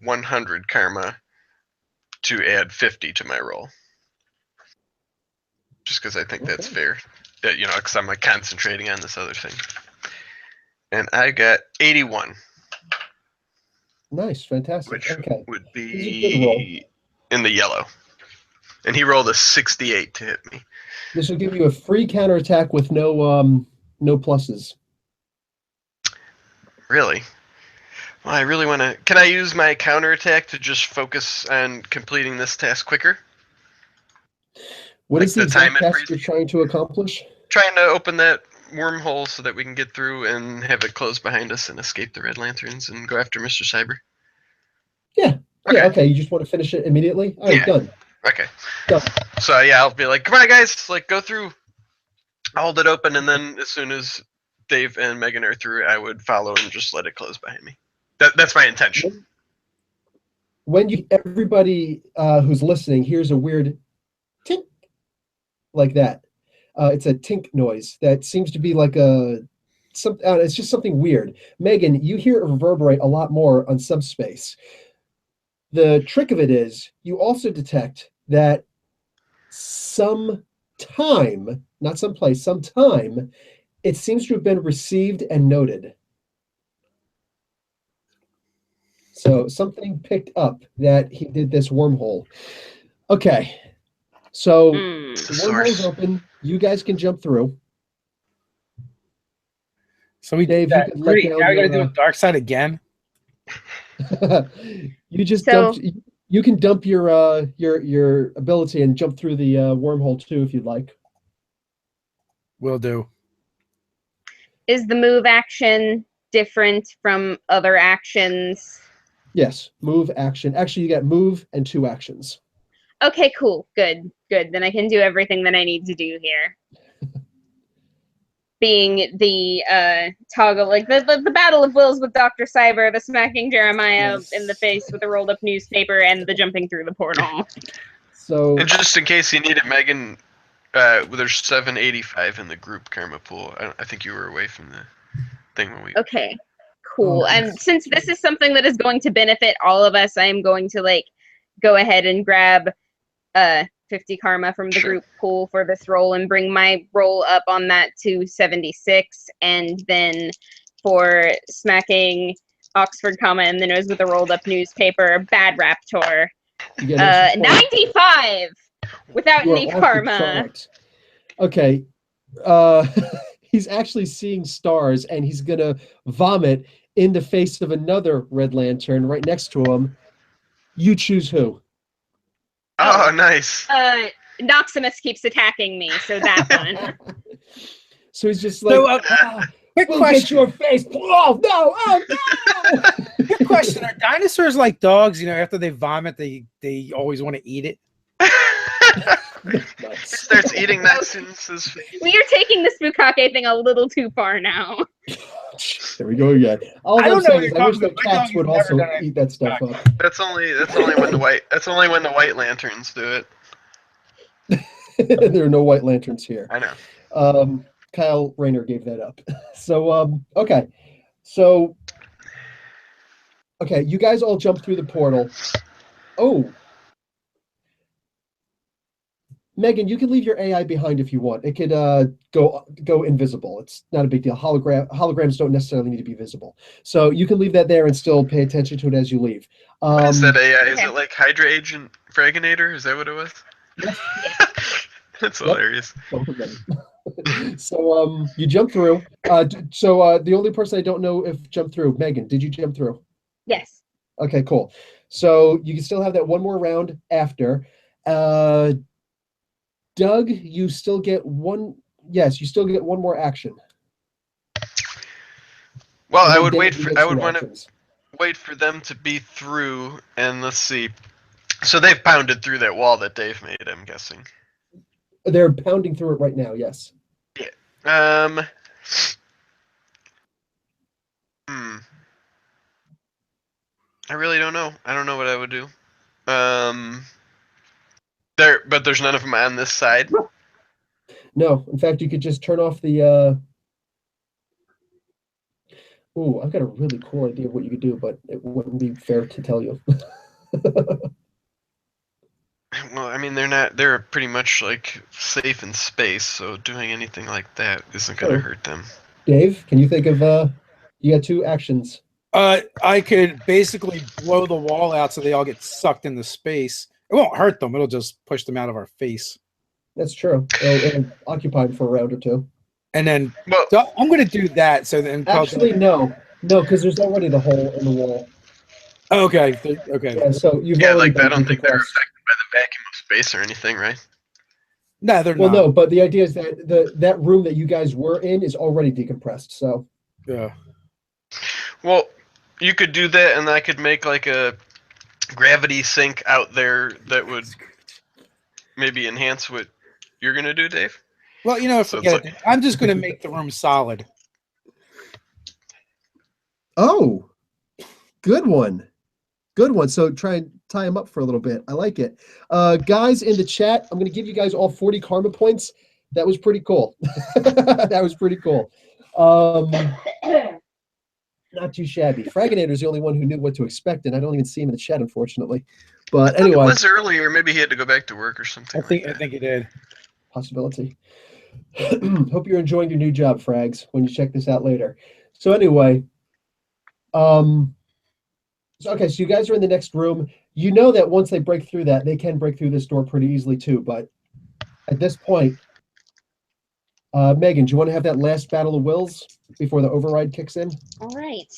100 karma to add 50 to my roll. Just because I think that's fair. That, you know, because I'm like concentrating on this other thing. And I got 81, Nice, fantastic. which Okay, would This is a good roll. be in the yellow. And he rolled a 68 to hit me. this will give you a free counterattack with no pluses. Really? Well, I really want to. Can I use my counterattack to just focus on completing this task quicker? What Like is the the time exact it task you're freezes? trying to accomplish? Trying to open that wormhole so that we can get through and have it close behind us and escape the Red Lanterns and go after Mr. Cyber. Yeah. Okay. Yeah. Okay. You just want to finish it immediately? All right. Yeah. Done. Okay. Done. So yeah, I'll be like, come on, guys, like go through. I'll hold it open, and then as soon as Dave and Megan are through, I would follow and just let it close behind me. That's my intention. When everybody who's listening hears a weird tink like that, it's a tink noise that seems to be like it's just something weird. Megan, you hear it reverberate a lot more on Subspace. The trick of it is you also detect that sometime, not someplace, sometime, it seems to have been received and noted. So something picked up that he did this wormhole. Okay. So It's the the wormhole's source. open. You guys can jump through. So we Dave, did you that. could let Great. down Now we got to your, do a dark side again. you just So- dumped. You can dump your ability and jump through the wormhole too if you'd like. Will do. Is the move action different from other actions? Yes, move action. Actually, you get move and 2 actions. Okay, cool. Good. Then I can do everything that I need to do here. Being the toggle, like the battle of wills with Dr. Cyber, the smacking Jeremiah in the face with a rolled up newspaper, and the jumping through the portal. So, And just in case you need it, Megan, there's 785 in the group karma pool. I think you were away from the thing when we. Okay, cool. Oh, And since this is something that is going to benefit all of us, I am going to like go ahead and grab 50 karma from the Sure. group pool for this roll and bring my roll up on that to 76. And then for smacking Oxford comma in the nose with a rolled up newspaper, bad raptor. you get an extra 20. 95 without You are any off the karma. chart. Okay. He's actually seeing stars, and he's gonna vomit in the face of another Red Lantern right next to him. You choose who. Oh, nice. Noximus keeps attacking me, so that one. So he's just like, So, quick we'll get question. your face. Oh no! Oh no! Quick question: are dinosaurs like dogs? You know, after they vomit, they always want to eat it. Nice. Starts eating that since his face. We are taking the Spukake thing a little too far now. There we go again. All I I'm don't know saying what is, you're I wish talking that about. My cats dog would has also never done eat that stuff up. That's only when the white lanterns do it. There are no white lanterns here. I know. Kyle Rayner gave that up. So okay. So okay, you guys all jump through the portal. Oh. Megan, you can leave your AI behind if you want. It could go invisible. It's not a big deal. Holograms don't necessarily need to be visible. So you can leave that there and still pay attention to it as you leave. What is that AI? Is okay. it like Hydra Agent Fraginator? Is that what it was? Yes. That's Yep. hilarious. Both of them. So you jump through. So the only person I don't know if jumped through, Megan, did you jump through? Yes. Okay, cool. So you can still have that one more round after. Doug, you still get one. Yes, you still get one more action. Well, And I then would Dave, wait you for get I 2 would want to actions. wait for them to be through, and let's see. So they've pounded through that wall that Dave made, I'm guessing. They're pounding through it right now. Yes. Hmm. I really don't know. I don't know what I would do. But there's none of them on this side. No. In fact, you could just turn off the. Ooh, I've got a really cool idea of what you could do, but it wouldn't be fair to tell you. Well, I mean, they're pretty much like safe in space, so doing anything like that isn't going to Sure. hurt them. Dave, can you think of? You got 2 actions. I could basically blow the wall out so they all get sucked into space. It won't hurt them. It'll just push them out of our face. That's true. It'll occupy them for a round or 2. And then Well, so I'm going to do that. So then, Actually, no, because there's already the hole in the wall. okay. Yeah, so you've yeah, already like I been don't think they're decompressed. affected by the vacuum of space or anything, right? No, they're Well, not. no, but the idea is that that room that you guys were in is already decompressed. So Yeah. Well, you could do that, and I could make like a gravity sink out there that would maybe enhance what you're gonna do, Dave. Well, you know, So forget it's it. I'm just going to make the room solid. oh, good one. So try and tie them up for a little bit. I like it. Guys in the chat, I'm going to give you guys all 40 karma points. That was pretty cool. That was pretty cool. Not too shabby. Fraginator's the only one who knew what to expect, and I don't even see him in the chat, unfortunately. But It anyway, was earlier. Maybe he had to go back to work or something. I think like that. it did. possibility. Hope you're enjoying your new job, Frags, when you check this out later. So anyway, okay, so you guys are in the next room. You know that once they break through that, they can break through this door pretty easily too. But at this point, Megan, do you want to have that last battle of wills before the override kicks in? All right.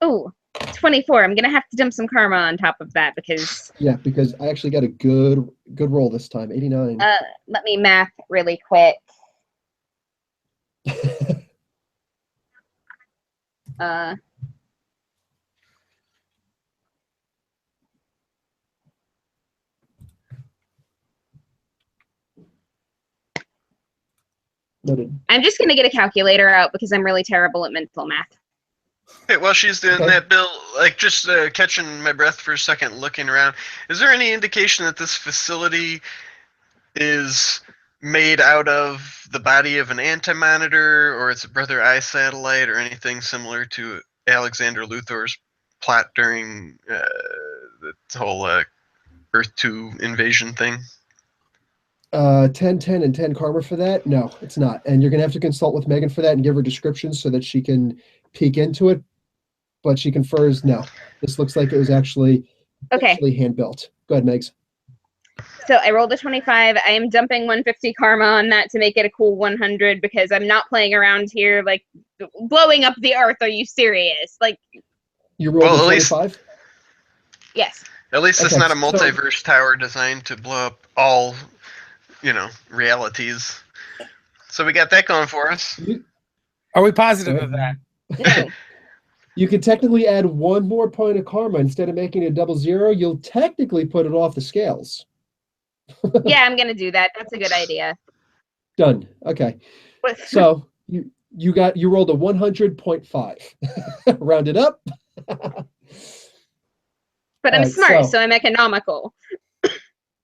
Oh, 24. I'm gonna have to dump some karma on top of that because Yeah, because I actually got a good roll this time. 89. let me math really quick. Noted. I'm just gonna get a calculator out because I'm really terrible at mental math. Hey, while she's doing Okay. that, Bill, like just catching my breath for a second, looking around, is there any indication that this facility is made out of the body of an anti-monitor, or its a Brother Eye satellite, or anything similar to Alexander Luthor's plot during the whole Earth 2 invasion thing? 10, 10, and 10 karma for that? No, it's not. And you're going to have to consult with Megan for that and give her descriptions so that she can peek into it. But she confers, no. This looks like it was actually hand-built. Go ahead, Megs. So I rolled a 25. I am dumping 150 karma on that to make it a cool 100 because I'm not playing around here like blowing up the earth. Are you serious? Like, You rolled Well, a at least- 25? yes. At least it's Okay, not a so- multiverse tower designed to blow up all, realities. So we got that going for us. Are we positive of that? No. You could technically add one more point of karma. Instead of making it 00, you'll technically put it off the scales. Yeah, I'm gonna do that. That's a good idea. Done. Okay. So you rolled a 100.5. Rounded up. But I'm Alright, smart, so- so I'm economical.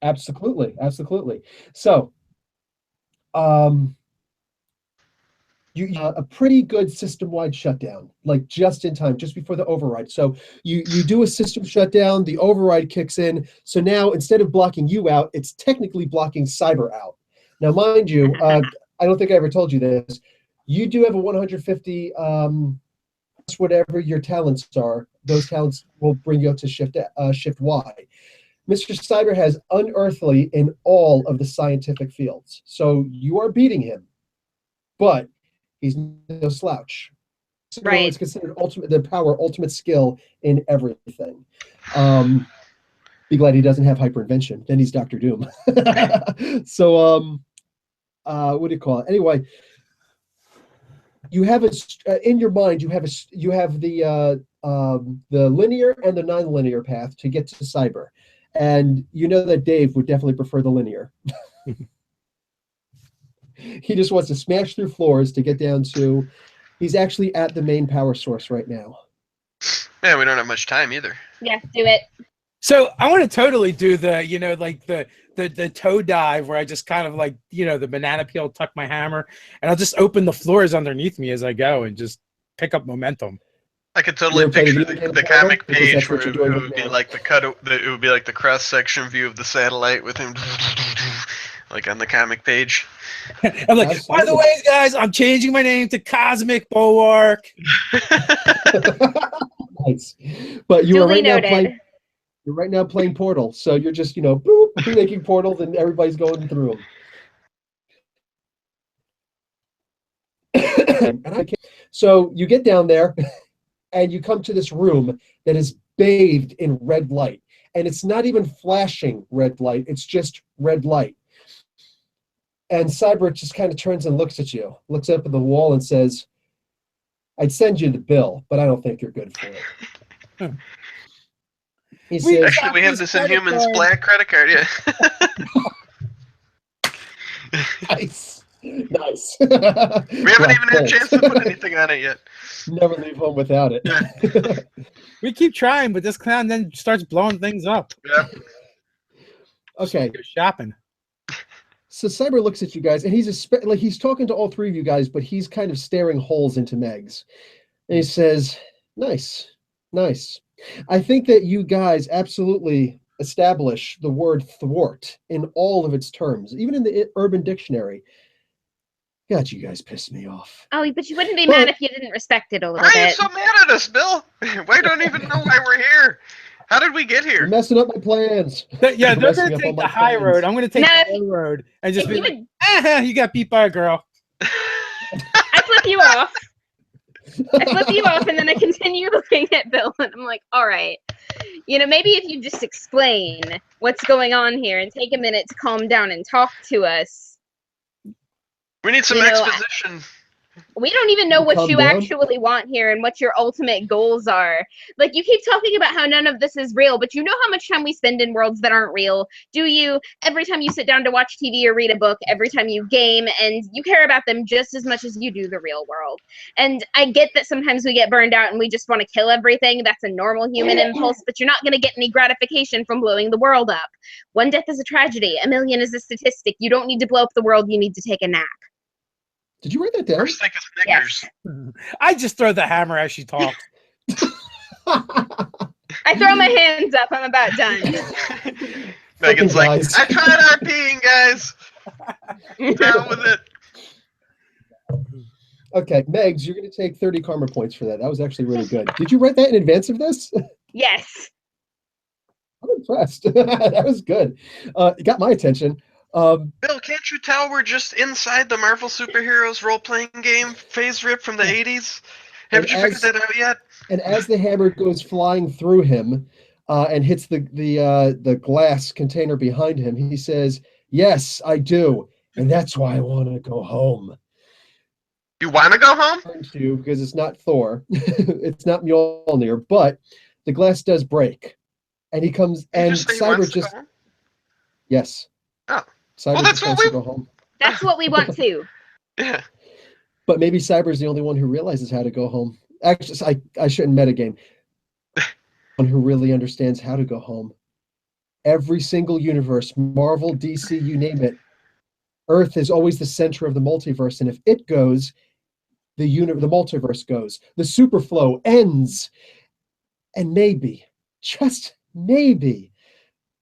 Absolutely. So, you a pretty good system-wide shutdown, like just in time, just before the override. So you do a system shutdown, the override kicks in. So now instead of blocking you out, it's technically blocking cyber out. Now, mind you, I don't think I ever told you this. You do have a 150, whatever your talents are. Those talents will bring you up to shift Y. Mr. Cyber has unearthly in all of the scientific fields. So you are beating him, but he's no slouch. So Right. it's considered ultimate skill in everything. Be glad he doesn't have hyperinvention. Then he's Dr. Doom. So, what do you call it? Anyway, you have in your mind. You have the linear and the non-linear path to get to cyber, and you know that Dave would definitely prefer the linear. He just wants to smash through floors to get down to. He's actually at the main power source right now. Yeah, we don't have much time either. Yeah, do it. So I want to totally do the, like the toe dive where I just kind of like, the banana peel, tuck my hammer, and I'll just open the floors underneath me as I go and just pick up momentum. I could totally You ever played picture a video game the portal? comic Because page that's where what it you're doing would right be now. like it would be like the cross section view of the satellite with him, like on the comic page. I'm like, by the Absolutely. way, guys, I'm changing my name to Cosmic Bulwark. Nice. But you are Duly right now noted. playing. You're right now playing Portal, so you're just boop, making portals, and everybody's going through them. So you get down there, and you come to this room that is bathed in red light, and it's not even flashing red light; it's just red light. And Cyber just kind of turns and looks at you, looks up at the wall, and says, "I'd send you the bill, but I don't think you're good for it." He says, Actually, we have this Inhumans black credit card. Yeah. "Nice, nice." We haven't even had a chance to put anything on it yet. Never leave home without it. We keep trying, but this clown then starts blowing things up. Yeah. Okay, Go shopping. so Cyber looks at you guys, and he's talking to all three of you guys, but he's kind of staring holes into Megs, and he says, "Nice, nice. I think that you guys absolutely establish the word thwart in all of its terms, even in the Urban Dictionary. God, you guys pissed me off." Oh, but you wouldn't be Well- mad if you didn't respect it a little Why are you bit. so mad at us, Bill? We don't even know why we're here. How did we get You're here? messing up my plans. Yeah, You're they're messing going to up take all the my high plans. road. I'm going to take No, the low road and just If be you like, would, you got beat by a girl. I flip you off. I flip you off, and then I continue looking at Bill, and I'm like, all right. Maybe if you just explain what's going on here and take a minute to calm down and talk to us. We need some exposition. We don't even know what you down. actually want here and what your ultimate goals are. Like, you keep talking about how none of this is real, but you know how much time we spend in worlds that aren't real, do you? Every time you sit down to watch TV or read a book, every time you game, and you care about them just as much as you do the real world. And I get that sometimes we get burned out and we just want to kill everything. That's a normal human impulse, but you're not going to get any gratification from blowing the world up. One death is a tragedy. 1 million is a statistic. You don't need to blow up the world. You need to take a nap. Did you write that down? First thing is Snickers. Yes. I just throw the hammer as she talks. I throw my hands up. I'm about done. Megan's like, guys. I tried RPing, guys. Down with it. Okay, Megs, you're going to take 30 karma points for that. That was actually really good. Did you write that in advance of this? Yes. I'm impressed. That was good. It got my attention. Bill, can't you tell we're just inside the Marvel superheroes role-playing game phase rip from the 80s? Haven't you figured that out yet? And as the hammer goes flying through him and hits the glass container behind him, he says, "Yes, I do, and that's why I want to go home." You want to go home? Because it's not Thor, it's not Mjolnir, but the glass does break, and he comes and Cyber just yes. Oh. Cyber Well, that's just wants to go home. That's what we want too. Yeah. But maybe Cyber's the only one who realizes how to go home. Actually, I shouldn't metagame. One who really understands how to go home. Every single universe, Marvel, DC, you name it, Earth is always the center of the multiverse, and if it goes, the multiverse goes. The superflow ends, and maybe, just maybe,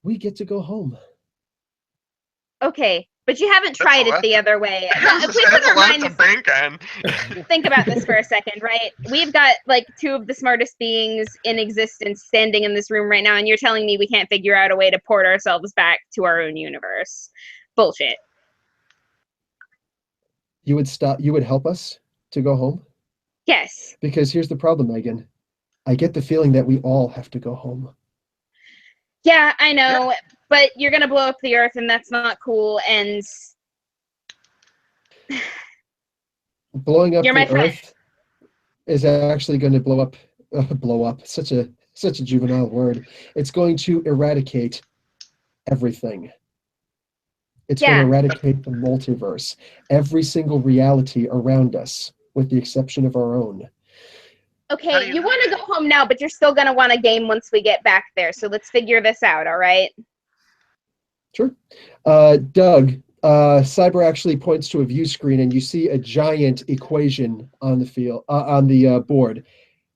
we get to go home. Okay, but you haven't tried it the other way. That's a lot to bank on. Think about this for a second, right? We've got like 2 of the smartest beings in existence standing in this room right now, and you're telling me we can't figure out a way to port ourselves back to our own universe. Bullshit. You would help us to go home? Yes. Because here's the problem, Megan. I get the feeling that we all have to go home. Yeah, I know, but you're going to blow up the Earth, and that's not cool, and... Blowing up You're my the Earth is actually going to blow up, such a juvenile word. It's going to eradicate everything. It's going to eradicate the multiverse, every single reality around us, with the exception of our own. Okay, you want to go home now, but you're still going to want a game once we get back there, so let's figure this out, all right? Sure. Doug, Cyber actually points to a view screen, and you see a giant equation on the board.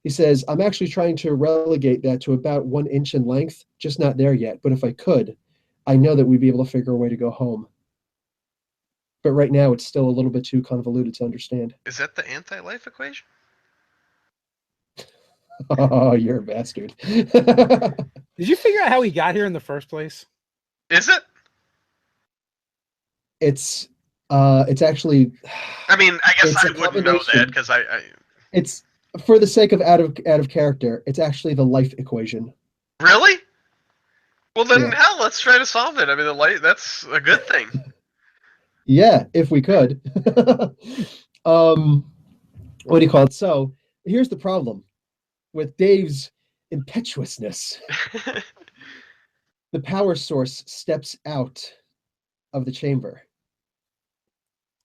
He says, "I'm actually trying to relegate that to about 1 inch in length, just not there yet. But if I could, I know that we'd be able to figure a way to go home. But right now, it's still a little bit too convoluted to understand." Is that the anti-life equation? Oh, you're a bastard. Did you figure out how he got here in the first place? Is it? It's actually. I mean, I guess I wouldn't know that because I. It's for the sake of out of character. It's actually the life equation. Really? Well, then hell, let's try to solve it. I mean, the light—that's a good thing. Yeah, if we could. What do you call it? So here's the problem with Dave's impetuousness. The power source steps out of the chamber.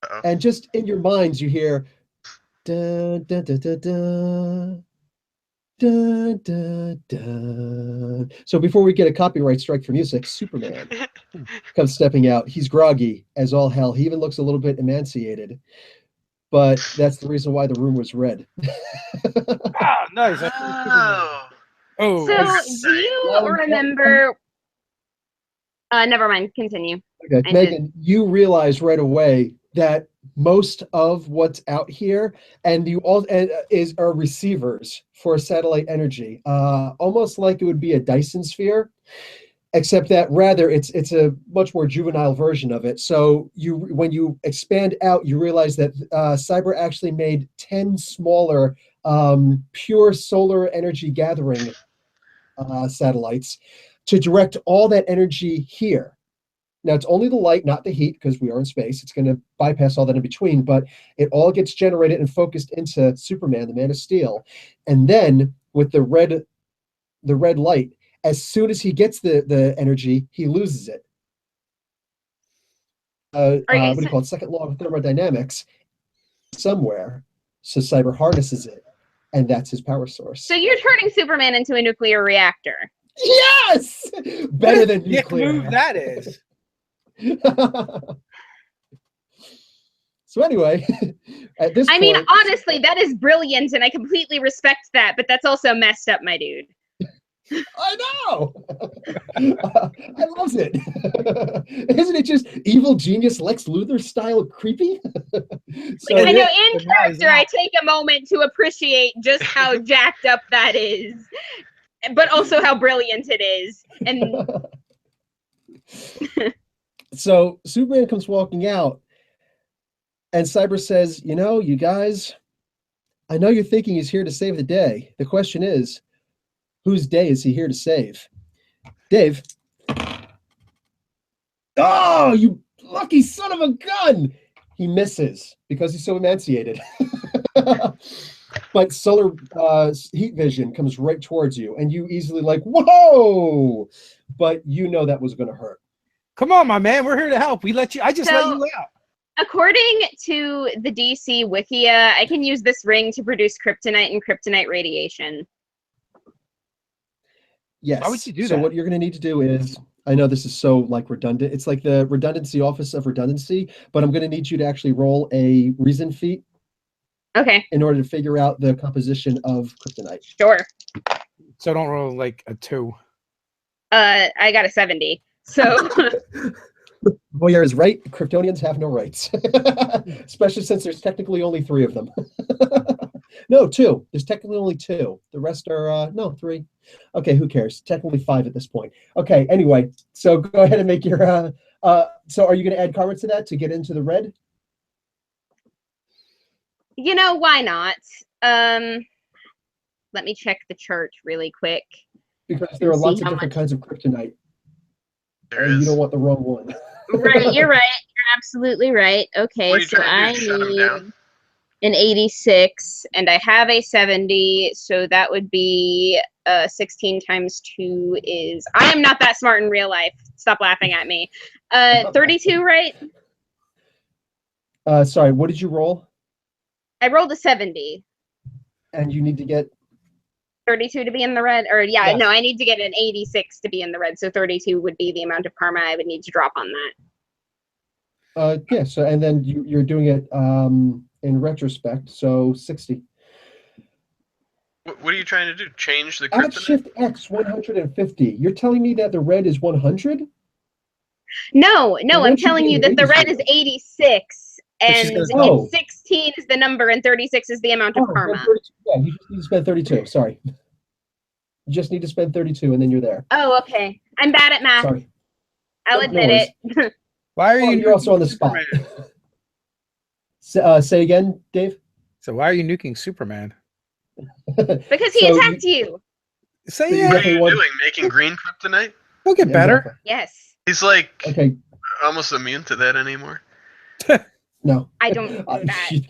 Uh-oh. And just in your minds, you hear dun, dun, dun, dun, dun, dun, dun, dun. So before we get a copyright strike for music, Superman comes stepping out. He's groggy as all hell. He even looks a little bit emaciated. But that's the reason why the room was red. Ah, nice. Oh. So, do you remember... never mind. Continue. Okay, Megan, you realize right away that most of what's out here are receivers for satellite energy, almost like it would be a Dyson sphere, except that rather it's a much more juvenile version of it. So when you expand out, you realize that Cyber actually made 10 smaller pure solar energy gathering satellites to direct all that energy here. Now, it's only the light, not the heat, because we are in space. It's going to bypass all that in between, but it all gets generated and focused into Superman, the Man of Steel. And then with the red light, as soon as he gets the energy, he loses it. What do you call it? Second law of thermodynamics somewhere. So Cyber harnesses it, and that's his power source. So you're turning Superman into a nuclear reactor. Yes! Better than nuclear. Move that is. So anyway, at this point, I mean, honestly, that is brilliant, and I completely respect that, but that's also messed up, my dude. I know. I love it. Isn't it just evil genius Lex Luthor style creepy? So, I know in character, I take a moment to appreciate just how jacked up that is, but also how brilliant it is. And so Superman comes walking out, and Cyber says, "You know, you guys, I know you're thinking he's here to save the day. The question is, whose day is he here to save?" Dave. Oh, you lucky son of a gun! He misses because he's so emaciated. But solar heat vision comes right towards you, and you easily like, whoa! But you know that was going to hurt. Come on, my man. We're here to help. I just let you out. According to the DC Wikia, I can use this ring to produce kryptonite and kryptonite radiation. Yes. Why would you do so that? What you're going to need to do is, I know this is so like redundant. It's like the redundancy office of redundancy, but I'm going to need you to actually roll a reason feat. Okay. In order to figure out the composition of kryptonite. Sure. So don't roll like a 2. I got a 70. So Boyer is right. Kryptonians have no rights, especially since there's technically only 3 of them. No, 2. There's technically only 2. The rest are no 3. Okay, who cares? Technically 5 at this point. Okay. Anyway, so go ahead and make your. So are you going to add carbon to that to get into the red? You know, why not? Let me check the chart really quick. Because there are lots of different kinds of kryptonite. And you don't want the wrong one. Right, you're right. You're absolutely right. Okay, so I need an 86, and I have a 70, so that would be 16 times 2 is... I am not that smart in real life. Stop laughing at me. 32, right? Sorry, what did you roll? I rolled a 70. And you need to get 32 to be in the red, or yeah, yes. No, I need to get an 86 to be in the red. So 32 would be the amount of karma I would need to drop on that. Yeah. So and then you're doing it in retrospect. So 60. What are you trying to do? Change the Out kryptonite? Shift X 150. You're telling me that the red is 100? No, I'm telling you that the red is 86. And 16 is the number, and 36 is the amount of karma. Yeah, you just need to spend 32. Sorry. You just need to spend 32, and then you're there. Oh, okay. I'm bad at math. Sorry. I'll admit it. Why are you? You're also on the spot. Say again, Dave. So why are you nuking Superman? Because he attacked you. Say What are you doing? Making green kryptonite? He'll get better. Exactly. Yes. He's like almost immune to that anymore. No. I don't do that.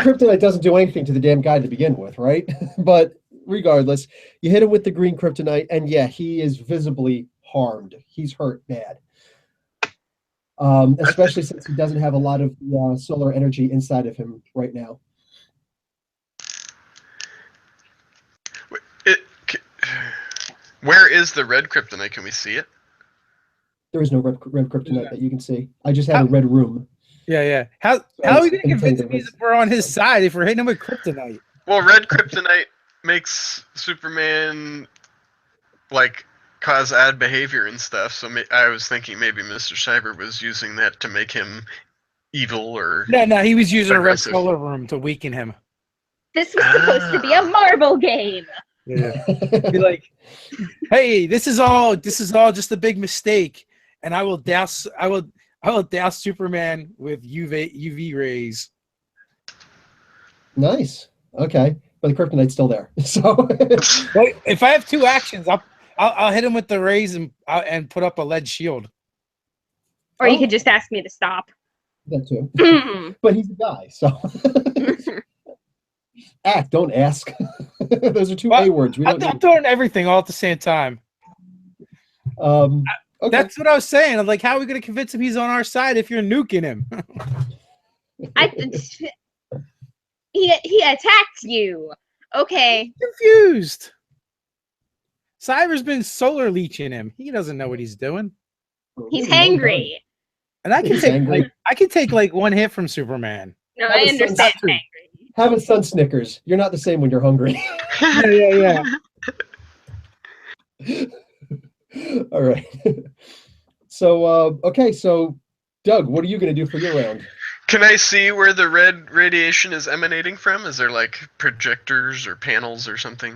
Kryptonite doesn't do anything to the damn guy to begin with, right? But regardless, you hit him with the green kryptonite, and yeah, he is visibly harmed. He's hurt bad. Especially since he doesn't have a lot of solar energy inside of him right now. Where is the red kryptonite? Can we see it? There is no red kryptonite that you can see. I just have a red room. Yeah. How are we going to convince him we're on his side if we're hitting him with kryptonite? Well, red kryptonite makes Superman like cause odd behavior and stuff. So I was thinking maybe Mr. Cyber was using that to make him evil or No, he was using aggressive. A red solar room to weaken him. This was supposed to be a marble game. Yeah. Be like, hey, this is all just a big mistake, and I will douse Superman with UV rays. Nice. Okay. but the kryptonite's still there. So Wait, if I have 2 actions, I'll hit him with the raise and put up a lead shield. Or you could just ask me to stop. that too. But he's a guy, so act, don't ask. Those are 2 A words. We don't I'm need. throwing everything all at the same time. Okay. That's what I was saying. I'm like, how are we going to convince him he's on our side if you're nuking him? He attacked you. Okay. Confused. Cyber's been solar leeching him. He doesn't know what he's doing. He's hangry. And I can He's take angry. like 1 hit from Superman. No, I understand hangry. Have a sun Snickers. You're not the same when you're hungry. Yeah. All right. So okay, so Doug, what are you going to do for your round? Can I see where the red radiation is emanating from? Is there like projectors or panels or something?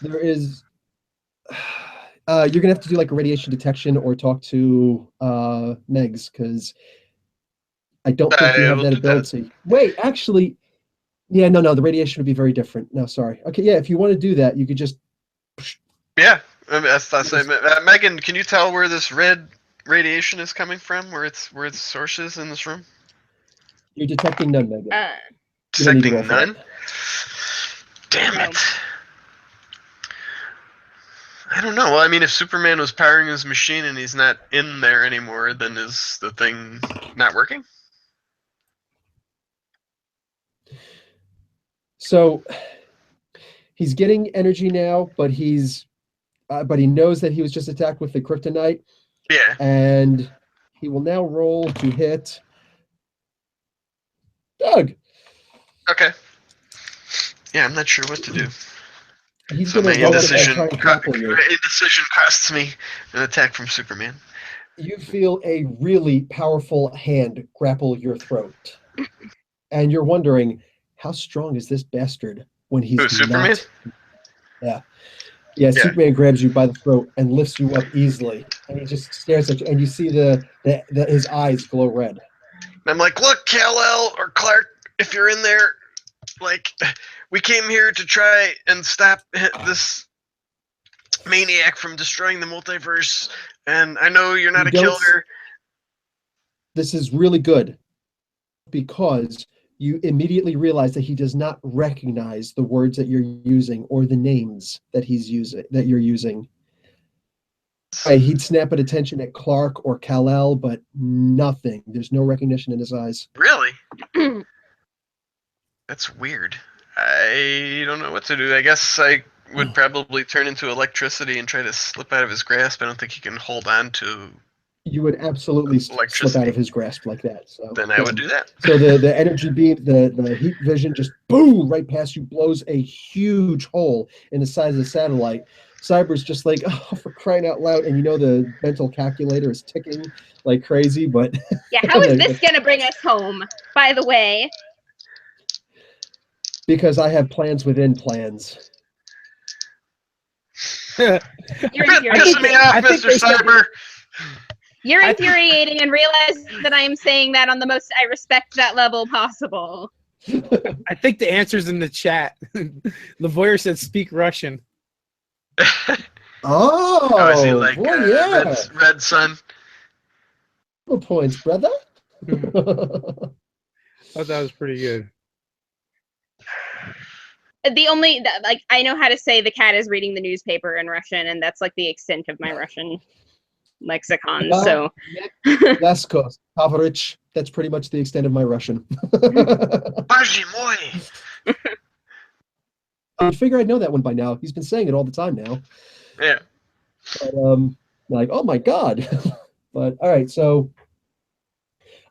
There is. You're gonna have to do like a radiation detection or talk to Megs, because I don't think you have will that do that. ability. Wait, actually, yeah, no, the radiation would be very different. No, sorry. Okay, yeah, if you want to do that, you could just. Yeah, I mean, that's Megan, can you tell where this red radiation is coming from? Where its source is in this room? You're detecting none, Megan. You don't need to roll Detecting for that. none. Damn No. it. I don't know. Well, I mean, if Superman was powering his machine and he's not in there anymore, then is the thing not working? So he's getting energy now, but he knows that he was just attacked with the kryptonite, Yeah. and he will now roll to hit Doug. Okay. Yeah, I'm not sure what to do. He's So going my to roll up and indecision, try and grapple you. indecision costs me an attack from Superman. You feel a really powerful hand grapple your throat, and you're wondering, how strong is this bastard when he's Who, Superman? not? Yeah, Superman grabs you by the throat and lifts you up easily, and he just stares at you, and you see his eyes glow red. And I'm like, look, Kal-El or Clark, if you're in there, like, we came here to try and stop this maniac from destroying the multiverse, and I know you're not a killer. This is really good, because you immediately realize that he does not recognize the words that you're using or the names that you're using. He'd snap at attention at Clark or Kal-El, but nothing. There's no recognition in his eyes. Really? That's weird. I don't know what to do. I guess I would probably turn into electricity and try to slip out of his grasp. I don't think he can hold on to. You would absolutely slip out of his grasp like that. So then I would do that. So the energy beam, the heat vision, just boom right past you, blows a huge hole in the side of the satellite. Cyber's just like, oh, for crying out loud, and you know the mental calculator is ticking like crazy. But yeah, how is this gonna bring us home? By the way, because I have plans within plans. You're pissing me off, Mr. Cyber. You're infuriating, and realize that I am saying that on the most I respect that level possible. I think the answer's in the chat. Lavoyer said, "Speak Russian." Oh, is he like boy, yeah. Red Sun? Good points, brother. I thought that was pretty good. The only I know how to say the cat is reading the newspaper in Russian, and that's like the extent of my Russian lexicon. So Lasko, Pavarich, that's pretty much the extent of my Russian. I figure I'd know that one by now. He's been saying it all the time now. Yeah. But, like, oh my God. But all right, so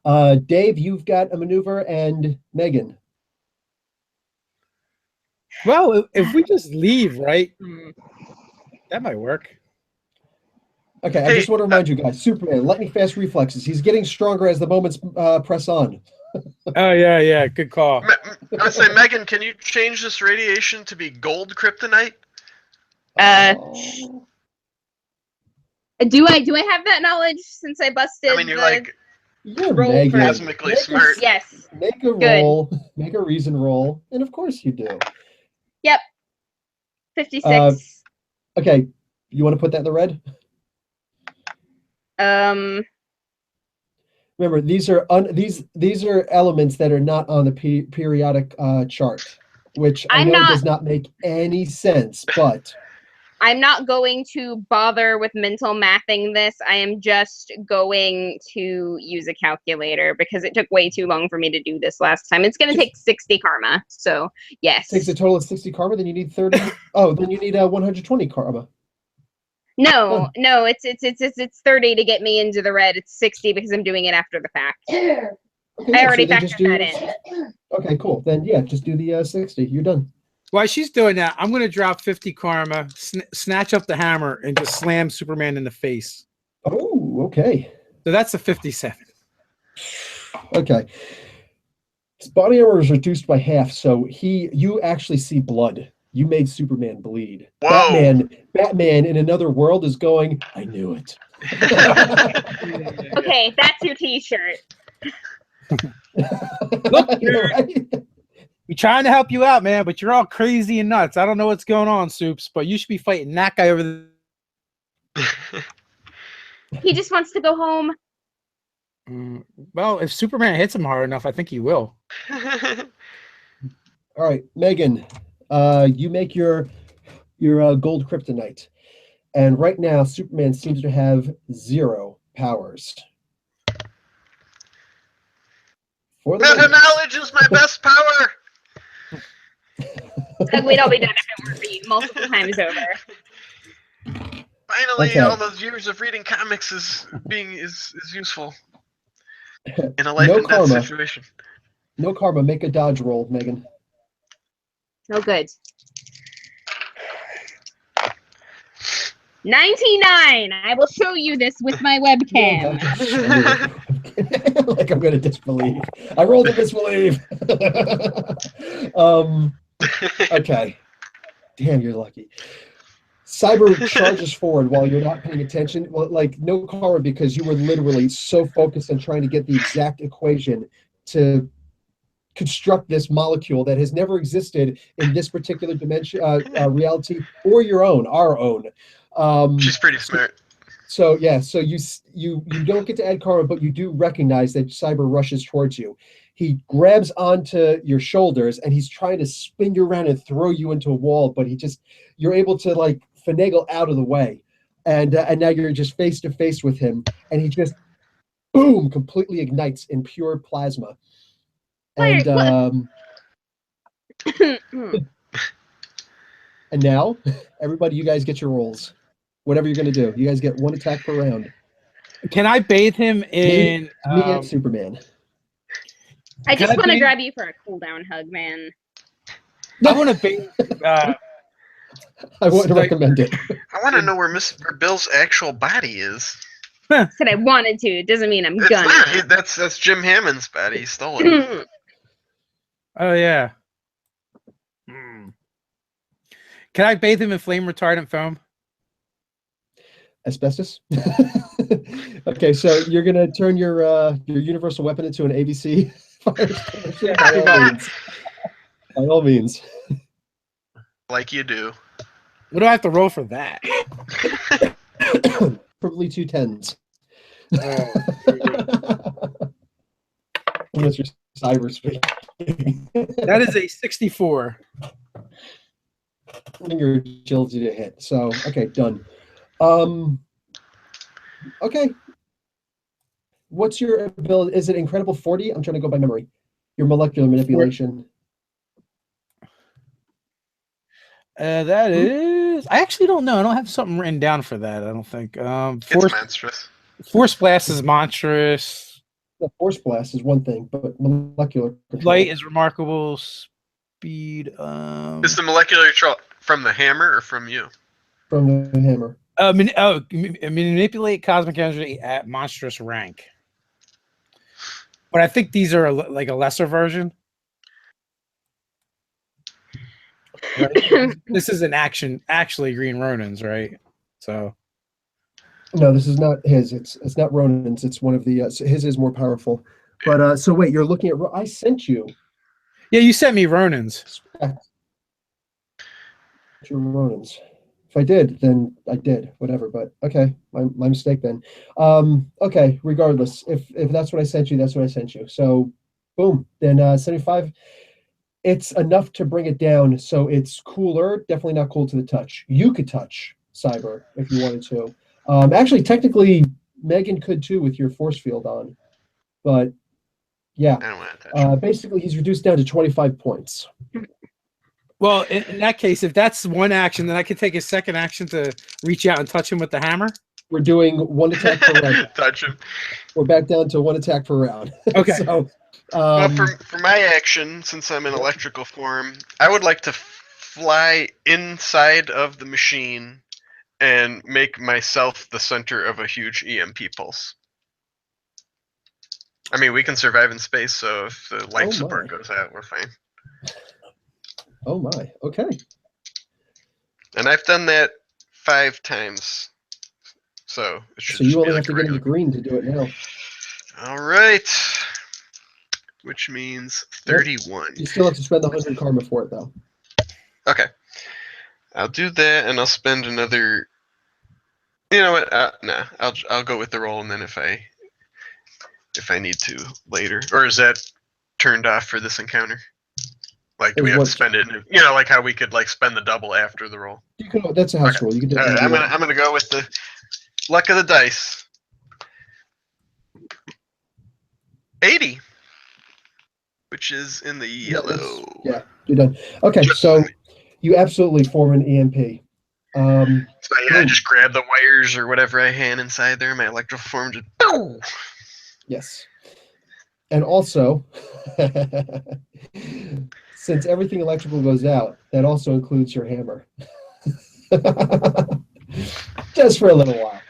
Dave, you've got a maneuver, and Megan. Well, if we just leave, right? That might work. Okay, I just want to remind you guys, Superman, lightning fast reflexes. He's getting stronger as the moments press on. Oh, yeah, good call. I would say, Megan, can you change this radiation to be gold kryptonite? Do I have that knowledge since I busted? I mean, you're roll Megan. Cosmically smart. Yes. Make a roll, make a reason roll, and of course you do. Yep. 56. Okay, you want to put that in the red? Remember, these are these are elements that are not on the periodic chart, which I know does not make any sense, but I'm not going to bother with mental mathing this. I am just going to use a calculator because it took way too long for me to do this last time. It's going to take 60 karma. So, yes. Takes a total of 60 karma, then you need 30. Oh, then you need 120 karma. No, it's 30 to get me into the red. It's 60 because I'm doing it after the fact. Okay, I already factored that in. Okay, cool. Then yeah, just do the 60. You're done. While she's doing that, I'm going to drop 50 karma, snatch up the hammer, and just slam Superman in the face. Oh, okay. So that's a 57. Okay. His body armor is reduced by half, so you actually see blood. You made Superman bleed. Whoa. Batman in another world is going, I knew it. Okay, that's your t-shirt. Look, right? We're trying to help you out, man, but you're all crazy and nuts. I don't know what's going on, Soups, but you should be fighting that guy over there. He just wants to go home. Well, if Superman hits him hard enough, I think he will. All right, Megan, you make your gold kryptonite. And right now, Superman seems to have 0 powers. Meta knowledge is my best power. Doug, we'd all be done if it weren't for you multiple times over. Finally, all those years of reading comics is useful in a life and death situation. No karma. Make a dodge roll, Megan. No good. 99. I will show you this with my webcam. Like I'm going to disbelieve. I rolled a disbelieve. Okay. Damn, you're lucky. Cyber charges forward while you're not paying attention. Well, like no karma because you were literally so focused on trying to get the exact equation to construct this molecule that has never existed in this particular dimension, reality, or our own. She's pretty smart. So yeah, so you don't get to add karma, but you do recognize that Cyber rushes towards you. He grabs onto your shoulders and he's trying to spin you around and throw you into a wall, but you're able to like finagle out of the way, and now you're just face to face with him, and he just boom completely ignites in pure plasma. And and now everybody, you guys get your rolls. Whatever you're gonna do, you guys get 1 attack per round. Can I bathe him in me and Superman? I just want to grab you for a cool down hug, man. I want to bathe. I wouldn't recommend it. I want to know where Mr. Bill's actual body is. Said I wanted to. It doesn't mean I'm gonna. That's Jim Hammond's body. He stole it. Oh yeah. Can I bathe him in flame retardant foam? Asbestos. Okay, so you're gonna turn your universal weapon into an ABC fire extinguisher by all means. Like you do. What do I have to roll for that? Probably 2 10s. Unless you're cyber speaking. That is a 64. And your agility to hit. So okay, done. Okay. What's your ability? Is it Incredible 40? I'm trying to go by memory. Your molecular manipulation. That is. I actually don't know. I don't have something written down for that. I don't think. It's monstrous. Force blast is monstrous. The force blast is one thing, but molecular control. Light is remarkable. Speed. Is the molecular control from the hammer or from you? From the hammer. Manipulate cosmic energy at monstrous rank. But I think these are like a lesser version. Right? This is an actually Green Ronin's, right? So. No, this is not his. It's not Ronin's. It's one of the. His is more powerful. But so wait, you're looking at. I sent you. Yeah, you sent me Ronin's. True Ronins. If I did, then I did. Whatever. But okay, my mistake then. Okay. Regardless, if that's what I sent you, that's what I sent you. So, boom. Then 75. It's enough to bring it down, so it's cooler. Definitely not cool to the touch. You could touch Cyber if you wanted to. Actually, technically, Megan could too with your force field on. But yeah, I don't want to touch. basically, he's reduced down to 25 points. Well, in that case, if that's one action, then I could take a second action to reach out and touch him with the hammer. We're doing one attack per round. Touch him. We're back down to one attack per round. Okay. So, Well, for my action, since I'm in electrical form, I would like to fly inside of the machine and make myself the center of a huge EMP pulse. I mean, we can survive in space, so if the life support goes out, we're fine. Oh my, okay. And I've done that 5 times. So it should So you just be only like have to a get in the regular. green to do it now. All right. Which means 31. You still have to spend the 100 karma for it, though. Okay. I'll do that, and I'll spend another. You know what? Nah. I'll go with the roll, and then if I need to later, or is that turned off for this encounter? Like, do we have to spend it? You know, like how we could like spend the double after the roll. You can. That's a house rule. You can do All right, I'm gonna go with the luck of the dice. 80, which is in the yellow. Yeah, you're done. Okay, so you absolutely form an EMP. So yeah, I just grab the wires or whatever I had inside there. My electrical form just. Boom! Yes, and also, since everything electrical goes out, that also includes your hammer. Just for a little while.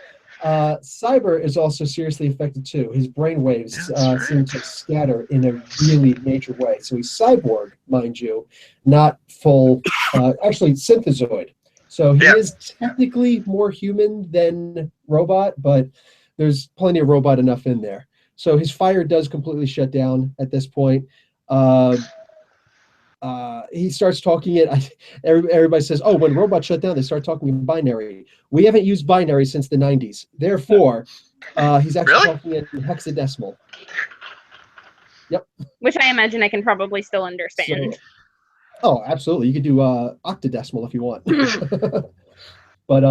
Cyber is also seriously affected too. His brain waves seem to scatter in a really major way. So he's cyborg, mind you, not full, actually synthezoid. So he is technically more human than robot, but there's plenty of robot enough in there. So his fire does completely shut down at this point. He starts talking it. Everybody says, "Oh, when robots shut down, they start talking in binary." We haven't used binary since the 90s. Therefore, he's actually talking in hexadecimal. Yep. Which I imagine I can probably still understand. Oh, absolutely. You could do octadecimal if you want. But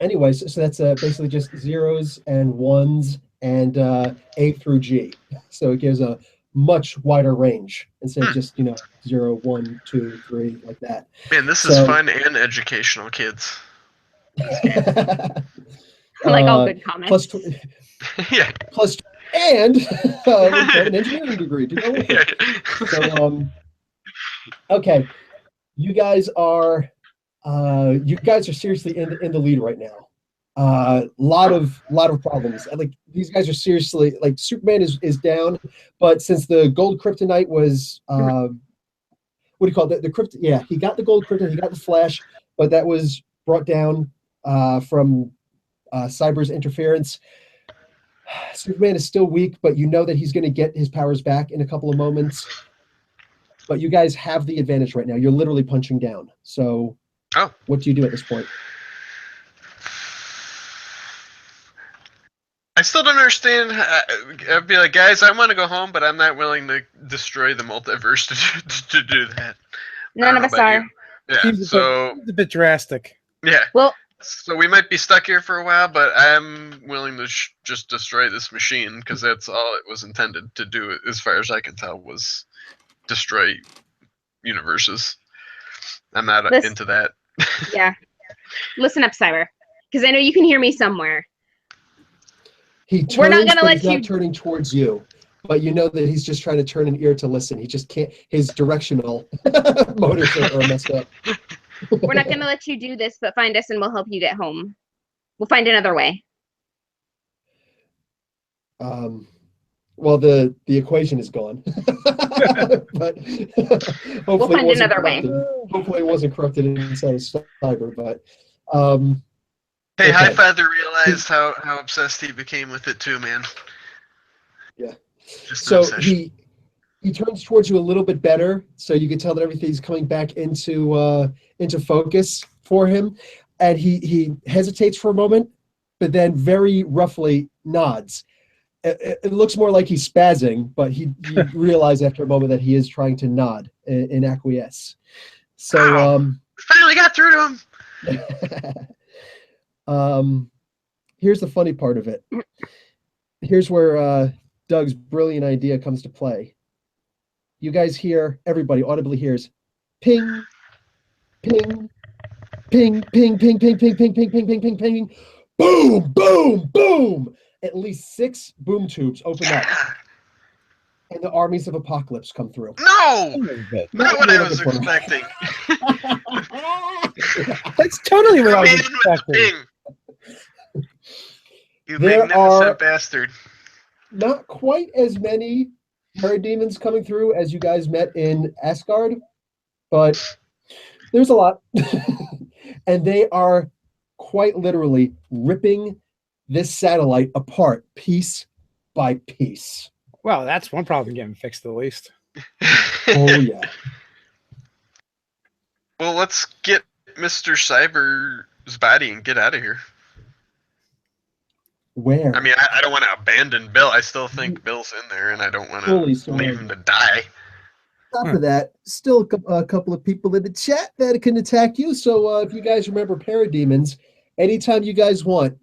anyways, so that's basically just zeros and ones and A through G. So it gives a much wider range instead of just 0, 1, 2, 3 like that. Man, this is fun and educational, kids. Like all good comments. Yeah. Plus, and an engineering degree to go with it. So, okay, you guys are seriously in the lead right now. Lot of problems. Like these guys are seriously like Superman is down, but since the gold kryptonite was what do you call it? The krypton? Yeah, he got the gold kryptonite. He got the Flash, but that was brought down from Cyber's interference. Superman is still weak, but you know that he's going to get his powers back in a couple of moments. But you guys have the advantage right now. You're literally punching down. So, what do you do at this point? I still don't understand. I'd be like, guys, I want to go home, but I'm not willing to destroy the multiverse to do that. None of us are. Yeah, so it's a bit drastic. Yeah. Well, so we might be stuck here for a while, but I'm willing to just destroy this machine because that's all it was intended to do, as far as I can tell, was destroy universes. I'm not into that. Yeah. Listen up, Cyber, because I know you can hear me somewhere. He turns, we're not gonna let he's not turning towards you, but you know that he's just trying to turn an ear to listen. He just can't. His directional motors are messed up. We're not gonna let you do this, but find us and we'll help you get home. We'll find another way. Well, the equation is gone, but hopefully we'll find another way. Hopefully, it wasn't corrupted inside of Cyber, but. Hey, okay. Highfather realized how obsessed he became with it too, man. Yeah. Just so he He turns towards you a little bit better, so you can tell that everything's coming back into focus for him. And he hesitates for a moment, but then very roughly nods. It looks more like he's spazzing, but you realize after a moment that he is trying to nod in acquiesce. So finally got through to him. Here's the funny part of it. Here's where Doug's brilliant idea comes to play. You guys hear, everybody audibly hears, ping, ping, ping, ping, ping, ping, ping, ping, ping, ping, ping, ping, ping, boom, boom, boom. At least 6 boom tubes open up, and the armies of apocalypse come through. No, not what I was expecting. That's totally what I was Man with the expecting. ping. You There magnificent are- bastard. Not quite as many parademons coming through as you guys met in Asgard, but there's a lot. And they are quite literally ripping this satellite apart piece by piece. Well, that's one problem getting fixed at least. Oh, yeah. Well, let's get Mr. Cyber's body and get out of here. Where? I mean, I don't want to abandon Bill. I still think Bill's in there, and I don't want Fully to leave him surrender. to die. On top of that, still a couple of people in the chat that can attack you. So if you guys remember parademons, anytime you guys want,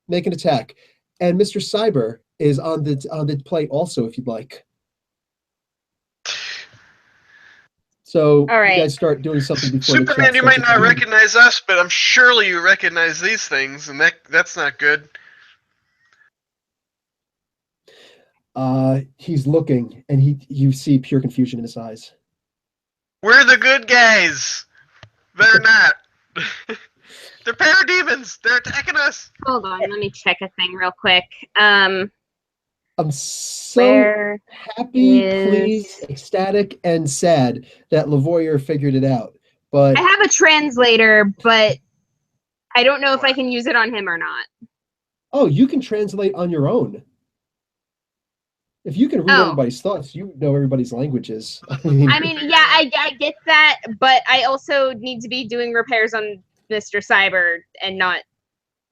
make an attack. And Mr. Cyber is on the play also, if you'd like. So All right. you guys start doing something before the Superman, chat you might starts not attacking. recognize us, but I'm surely you recognize these things, and that's not good. He's looking, and you see pure confusion in his eyes. We're the good guys. They're not. They're parademons. They're attacking us. Hold on, let me check a thing real quick. I'm so Where happy, is- pleased, ecstatic, and sad that Lavoyer figured it out. But I have a translator, but I don't know if I can use it on him or not. oh, you can translate on your own. If you can read Oh. everybody's thoughts, you know everybody's languages. I mean, yeah, I get that, but I also need to be doing repairs on Mr. Cyber and not.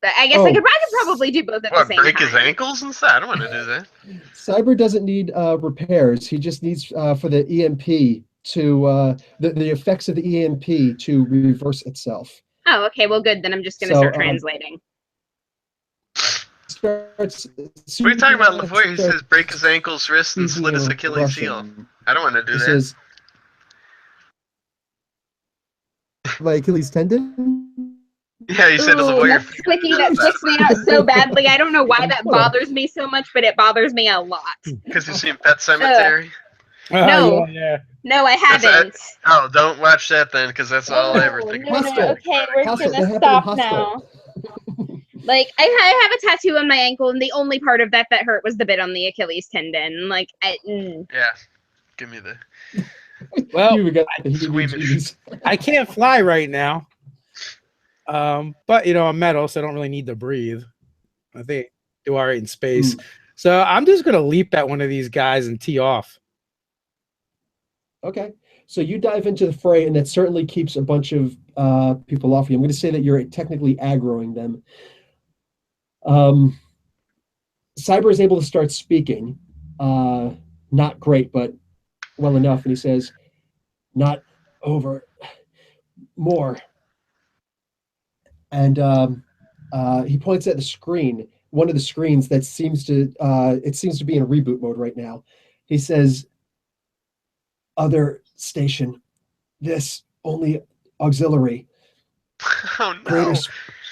I guess I could probably do both at the What, same break time. his ankles and stuff? I don't want to do that. Cyber doesn't need repairs. He just needs for the EMP to the effects of the EMP to reverse itself. Oh, okay. Well, good. Then I'm just gonna So, start translating. Starts. What are you talking about, Lavoie? He says break his ankles, wrists, and slit his Achilles heel. I don't want to do He that. says, my Achilles tendon. Yeah, he said to Ooh, Lavoie. that's squeaky. That freaks me out so badly. I don't know why that bothers me so much, but it bothers me a lot. Because you've seen Pet Cemetery. No. Yeah. No, I That's haven't. Oh, don't watch that then, because that's all I ever think about. Hostile. Okay, we're Hostile. That gonna happened in stop Hostile. now. Like, I have a tattoo on my ankle, and the only part of that hurt was the bit on the Achilles tendon. Like, Yeah, give me the. Well, You got the squeamish. heebie-jeebies. I can't fly right now. But I'm metal, so I don't really need to breathe. I think I do all right in space. So I'm just gonna leap at one of these guys and tee off. Okay, so you dive into the fray, and that certainly keeps a bunch of people off you. I'm going to say that you're technically aggroing them. Cyber is able to start speaking. Not great, but well enough. And he says, not over, more. And he points at the screen, one of the screens that seems to be in a reboot mode right now. He says, other station, this only auxiliary, Oh no! greater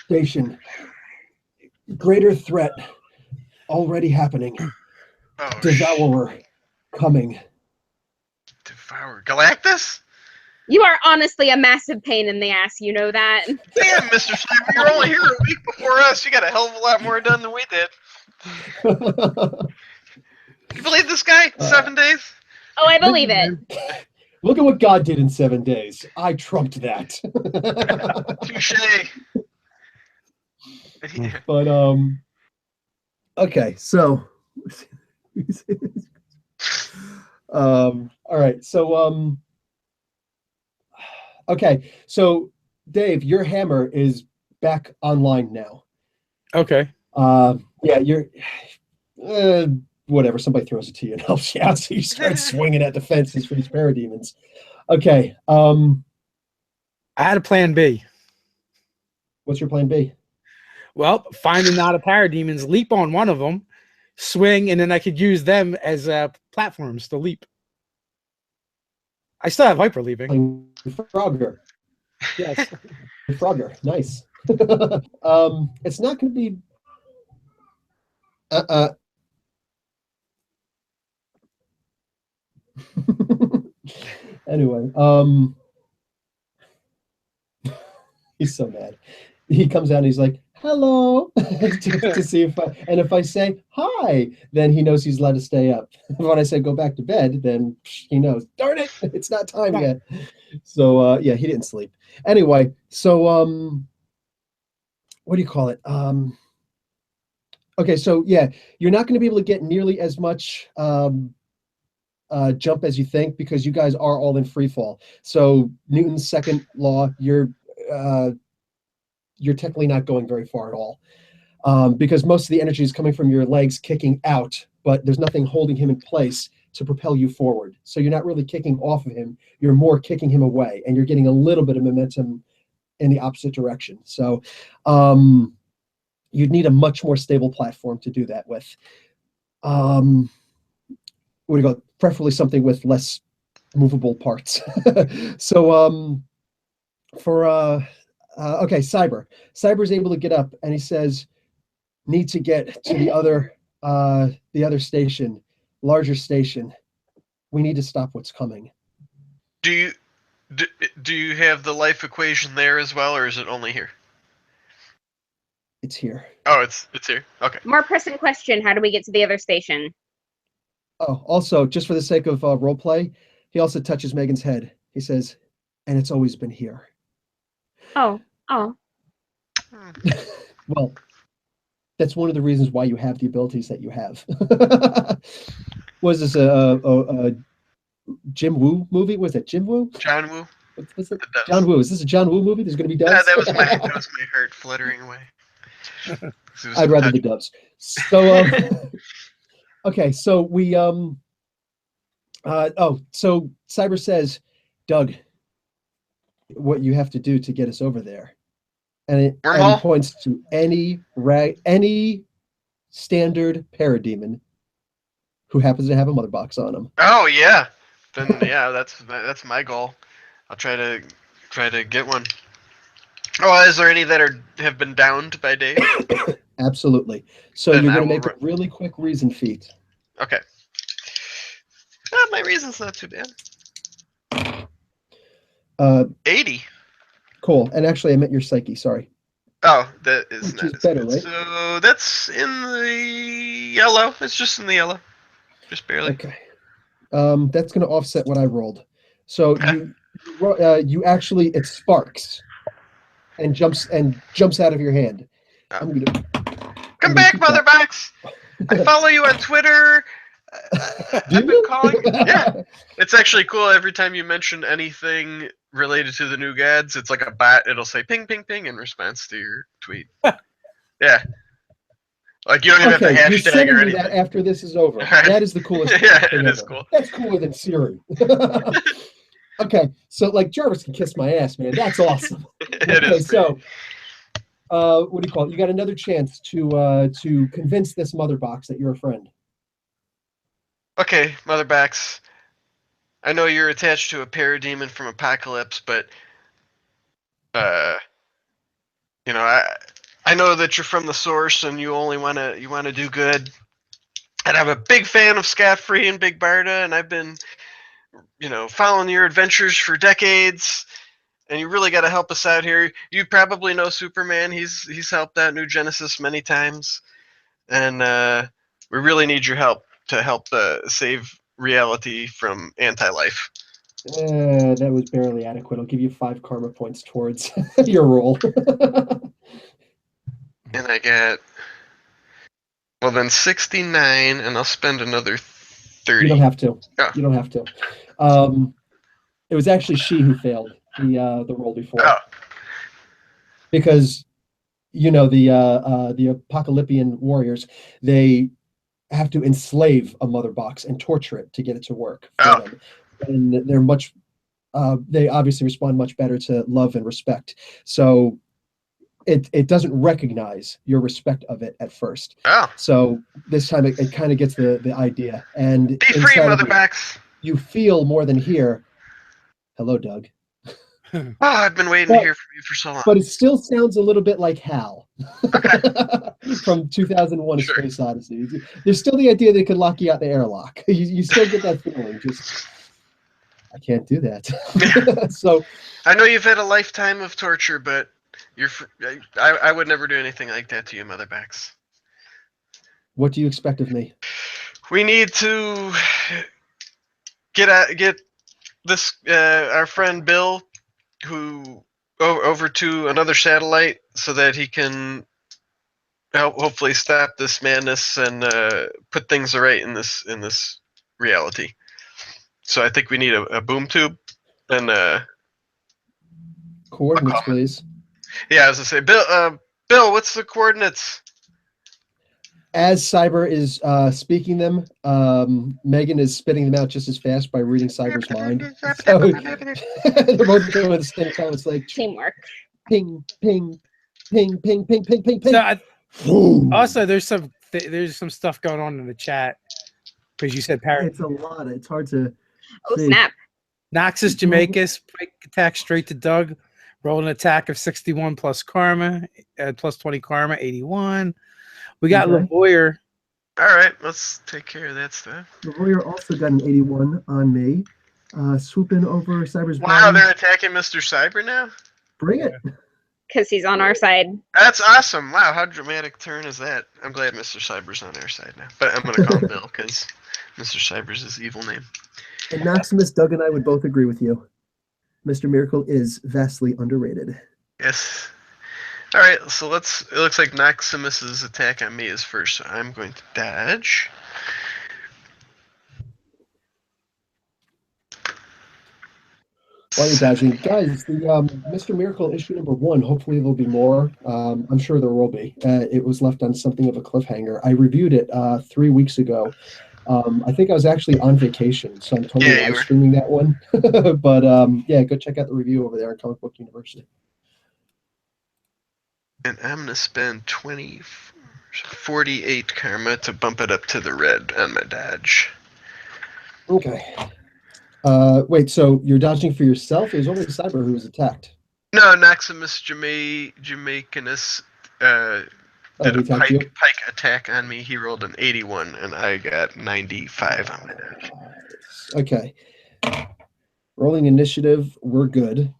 station, greater threat already happening, Oh, devourer coming. Devour Galactus? You you are honestly a massive pain in the ass. You know that. Damn, Mr. Slimer, you're only here a week before us. You got a hell of a lot more done than we did. Can you believe this guy? 7 days? Oh, I believe it. Look at what God did in 7 days. I trumped that. Touche. But okay, so All right. So okay. So Dave, your hammer is back online now. Okay. Yeah, you're whatever. Somebody throws it to you and helps you out, so you start swinging at the fences for these parademons. Okay. I had a plan B. What's your plan B? Well, find a knot of parademons, leap on one of them, swing, and then I could use them as platforms to leap. I still have hyper leaping. Playing Frogger. Yes. Frogger. Nice. It's not going to be. Anyway, he's so mad. He comes out and he's like, "Hello," to see if I say hi, then he knows he's allowed to stay up. When I say go back to bed, then he knows. Darn it, it's not time yet. So yeah, he didn't sleep. Anyway, so what do you call it? Okay, so yeah, you're not going to be able to get nearly as much jump as you think, because you guys are all in free fall. So Newton's second law, you're technically not going very far at all, because most of the energy is coming from your legs kicking out, but there's nothing holding him in place to propel you forward. So you're not really kicking off of him, you're more kicking him away, and you're getting a little bit of momentum in the opposite direction. So you'd need a much more stable platform to do that with. What do you call it? Preferably something with less movable parts. So for okay, Cyber's able to get up, and he says, need to get to the other station, larger station. We need to stop what's coming. Do you have the life equation there as well, or is it only here? It's here. Oh, it's here. Okay. More pressing question: how do we get to the other station? Oh, also, just for the sake of role play, he also touches Megan's head. He says, and it's always been here. Oh. Well, that's one of the reasons why you have the abilities that you have. Was this a Jim Woo movie? Was it Jim Woo? John Woo. What's it? John Woo. Is this a John Woo movie? There's going to be Yeah, doves? that was my heart fluttering away. I'd rather the doves. So okay, so we so Cyber says, Doug, what you have to do to get us over there. And he points to any standard parademon who happens to have a mother box on him. Oh yeah. Then yeah, that's my goal. I'll try to get one. Oh, is there any that have been downed by Dave? Absolutely. So Then you're going to make a really quick reason feat. Okay. My reason's not too bad. 80. Cool. And actually, I meant your psyche. Sorry. Oh, that is Which not is better, right? So that's in the yellow. It's just in the yellow, just barely. Okay. That's going to offset what I rolled. So you actually, it sparks and jumps out of your hand. Oh. I'm gonna come back, Motherbox. I follow you on Twitter. I've been calling. Yeah, it's actually cool. Every time you mention anything related to the new gods, it's like a bot. It'll say ping, ping, ping in response to your tweet. Yeah. Like you don't even have to hashtag you're sending or me anything. that after this is over. Right. That is the coolest Yeah, thing it is ever. cool. That's cooler than Siri. Okay, so like Jarvis can kiss my ass, man. That's awesome. It Okay, is. so what do you call it? You got another chance to convince this mother box that you're a friend. Okay, Motherbox. I know you're attached to a parademon from Apocalypse, but you know, I know that you're from the source and you only wanna do good. And I'm a big fan of Scott Free and Big Barda, and I've been, following your adventures for decades. And you really got to help us out here. You probably know Superman. He's helped out New Genesis many times, and we really need your help to help save reality from anti-life. That was barely adequate. I'll give you 5 karma points towards your roll. And I get, well then 69, and I'll spend another 30. You don't have to. Oh. You don't have to. It was actually she who failed the roll before. Oh. Because the Apocalyptian warriors, they have to enslave a mother box and torture it to get it to work for them. And they're much they obviously respond much better to love and respect. So it doesn't recognize your respect of it at first. Oh. So this time it kind of gets the idea. And Be free, motherbox. You feel more than hear, hello, Doug. Oh, I've been waiting to hear from you for so long. But it still sounds a little bit like Hal. Okay. From 2001: Sure. A Space Odyssey. There's still the idea that it could lock you out the airlock. You still get that feeling. Just, I can't do that. So I know you've had a lifetime of torture, but I would never do anything like that to you, motherbacks. what do you expect of me? We need to get this our friend Bill, who over to another satellite, so that he can hopefully stop this madness and put things right in this reality. So I think we need a boom tube and Coordinates, please. yeah, as I say, Bill, what's the coordinates? As Cyber is speaking them, Megan is spitting them out just as fast by reading Cyber's mind. So they're both doing it at the same time. It's like Teamwork. ping, ping, ping, ping, ping, ping, ping, ping. So also, there's some stuff going on in the chat because you said It's a lot. It's hard to. Oh, see. snap. Noxus Jamaicus break attack straight to Doug. Roll an attack of 61 plus karma, plus 20 karma, 81. We got Okay. Lavoyer. All right, let's take care of that stuff. Lavoyer also got an 81 on me. Swooping over Cyber's Wow, body. they're attacking Mr. Cyber now? Bring it. Because he's on our side. That's awesome. Wow, how dramatic turn is that? I'm glad Mr. Cyber's on our side now. But I'm going to call him Bill, because Mr. Cyber's his evil name. And Maximus, Doug, and I would both agree with you. Mr. Miracle is vastly underrated. Yes. All right, so it looks like Maximus's attack on me is first, so I'm going to dodge. While you're dodging, guys, the Mr. Miracle issue number 1, hopefully there'll be more. I'm sure there will be. It was left on something of a cliffhanger. I reviewed it 3 weeks ago. I think I was actually on vacation, so I'm totally live streaming that one. But yeah, go check out the review over there at Comic Book University. And I'm going to spend 48 karma to bump it up to the red on my dodge. Okay. Wait, so you're dodging for yourself? It was only Cyber who was attacked. No, Maximus Jamaicanus did a pike attack on me. He rolled an 81, and I got 95 on my dodge. Okay. Rolling initiative, we're good.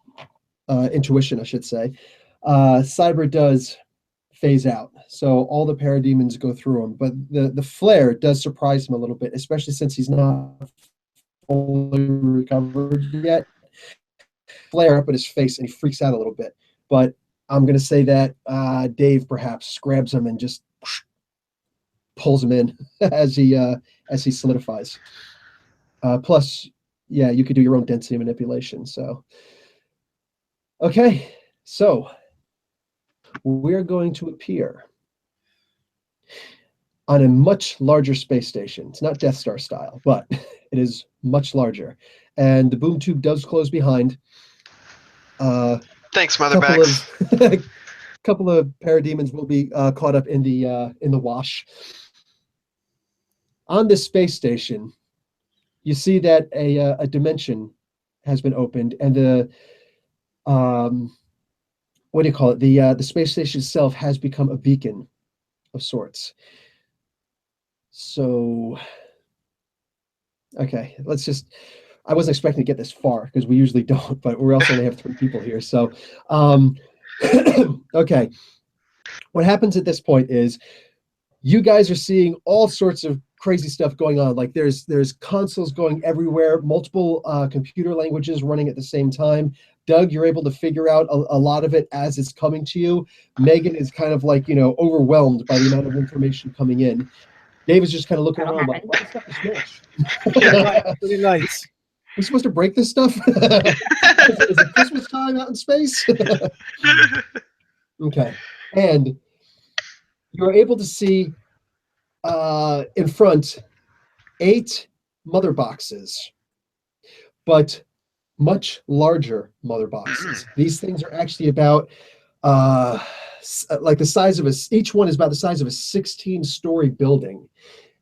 Intuition, I should say. Cyber does phase out, so all the parademons go through him, but the flare does surprise him a little bit, especially since he's not fully recovered yet. Flare up at his face, and he freaks out a little bit. But I'm going to say that Dave perhaps grabs him and just pulls him in as he solidifies. Plus, yeah, you could do your own density manipulation. So, okay, so we're going to appear on a much larger space station. It's not Death Star style, but it is much larger. And the boom tube does close behind. Thanks, motherbags. A couple of parademons will be caught up in the wash. On this space station, you see that a dimension has been opened, and the what do you call it? The space station itself has become a beacon of sorts. So, okay, let's just. I wasn't expecting to get this far because we usually don't, but we also only have 3 people here. So, okay. What happens at this point is you guys are seeing all sorts of crazy stuff going on. Like there's consoles going everywhere, multiple computer languages running at the same time. Doug, you're able to figure out a lot of it as it's coming to you. Megan is kind of like, overwhelmed by the amount of information coming in. Dave is just kind of looking That'll around like, happen. what the stuff is smash? Yeah. Pretty nice. We're supposed to break this stuff? Is it Christmas time out in space? Okay. And you're able to see in front 8 mother boxes, but much larger mother boxes. These things are actually about like the size of each one is about the size of a 16-story building,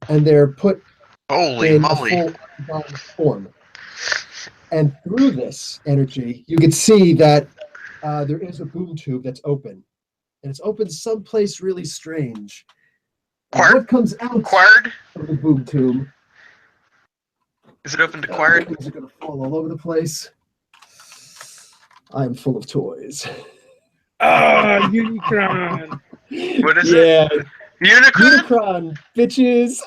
and they're put Holy in moly. a full occupied form. And through this energy, you can see that there is a boom tube that's open, and it's open someplace really strange. And Quard? what comes out Quard? of the boom tube? Is it open to Quard? Things are gonna fall all over the place. I am full of toys. Oh, Unicron. What is Yeah, it? Unicron? Unicron, bitches.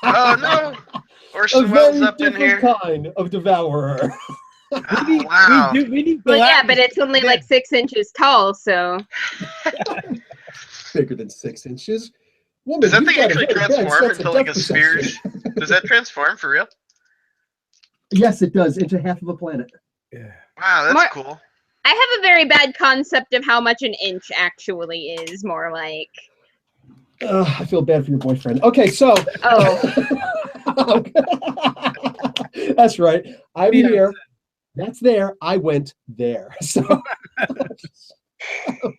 Oh no! A Orson Welles very up in different here. kind of devourer. Oh, wow. We need Well, yeah, Galactus but it's only like 6 inches tall, so Bigger than 6 inches. Woman, Does that you've thing got a actually very bad transform sense of into like a depth sphere? perception. Does that transform for real? Yes, it does, into half of a planet. Yeah. Wow, that's Mar- cool. I have a very bad concept of how much an inch actually is, more like. I feel bad for your boyfriend. Okay, so. Oh. That's right. I'm Yeah. here. That's there. I went there. So.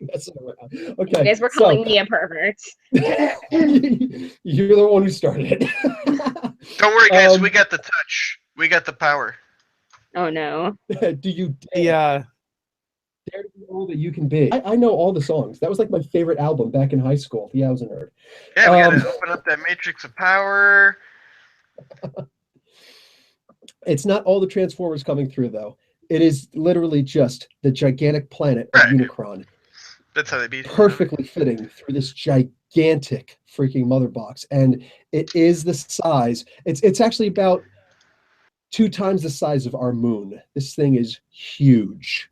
Messing around. Okay. You guys were calling me a pervert. You're the one who started it. Don't worry, guys. We got the touch. We got the power. Oh no. Do you The dare to be all that you can be? I know all the songs. That was like my favorite album back in high school. Yeah, I was a nerd. Yeah, we gotta open up that matrix of power. It's not all the Transformers coming through, though. It is literally just the gigantic planet of Right. Unicron, That's how they beat it. perfectly fitting through this gigantic freaking mother box. And it is the size. It's actually about 2 times the size of our moon. This thing is huge.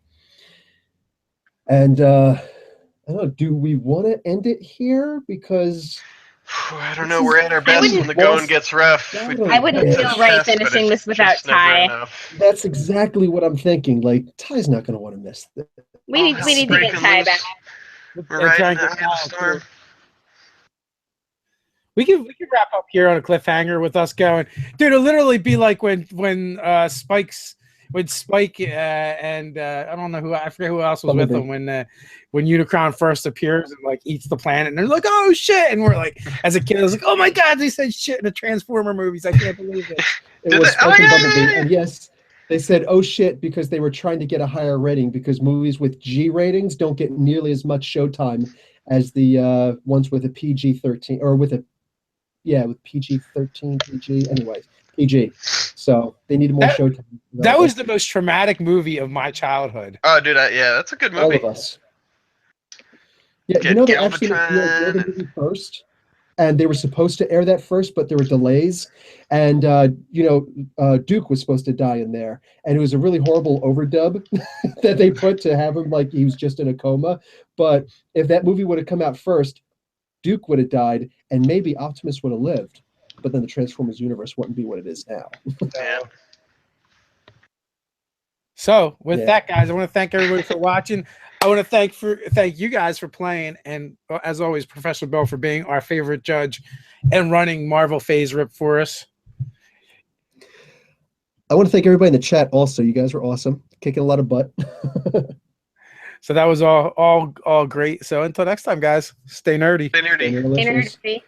And I don't know, do we want to end it here? Because I don't know. We're at our best wouldn't- when the going gets rough. I wouldn't Yeah. feel right finishing this without Ty. that's exactly what I'm thinking. Like, Ty's not going to want to miss this. We need to get Ty back. We're riding the eye of the storm. We can wrap up here on a cliffhanger with us going, dude. It'll literally be like when Spike and I don't know I forget who else was with them when Unicron first appears and like eats the planet and they're like, oh shit, and we're like, as a kid I was like, oh my god, they said shit in the Transformer movies, I can't believe it. It was Spike and Bumblebee, and yes, they said oh shit because they were trying to get a higher rating because movies with G ratings don't get nearly as much showtime as the ones with a PG-13 or with PG-13 PG. Anyways, PG. So they needed more showtime. That was the most traumatic movie of my childhood. Oh, dude, yeah, that's a good movie. All of us. Yeah, Get you know they actually Galvatron. aired the movie first, and they were supposed to air that first, but there were delays, and Duke was supposed to die in there, and it was a really horrible overdub that they put to have him like he was just in a coma. But if that movie would have come out first, Duke would have died, and maybe Optimus would have lived. But then the Transformers universe wouldn't be what it is now. Yeah. So with that, guys, I want to thank everybody for watching. I want to thank you guys for playing, and as always, Professor Bell for being our favorite judge and running Marvel Phase Rip for us. I want to thank everybody in the chat also. You guys were awesome, kicking a lot of butt. So that was all great. So until next time, guys, stay nerdy. Stay nerdy. Thank you, listeners. Energy.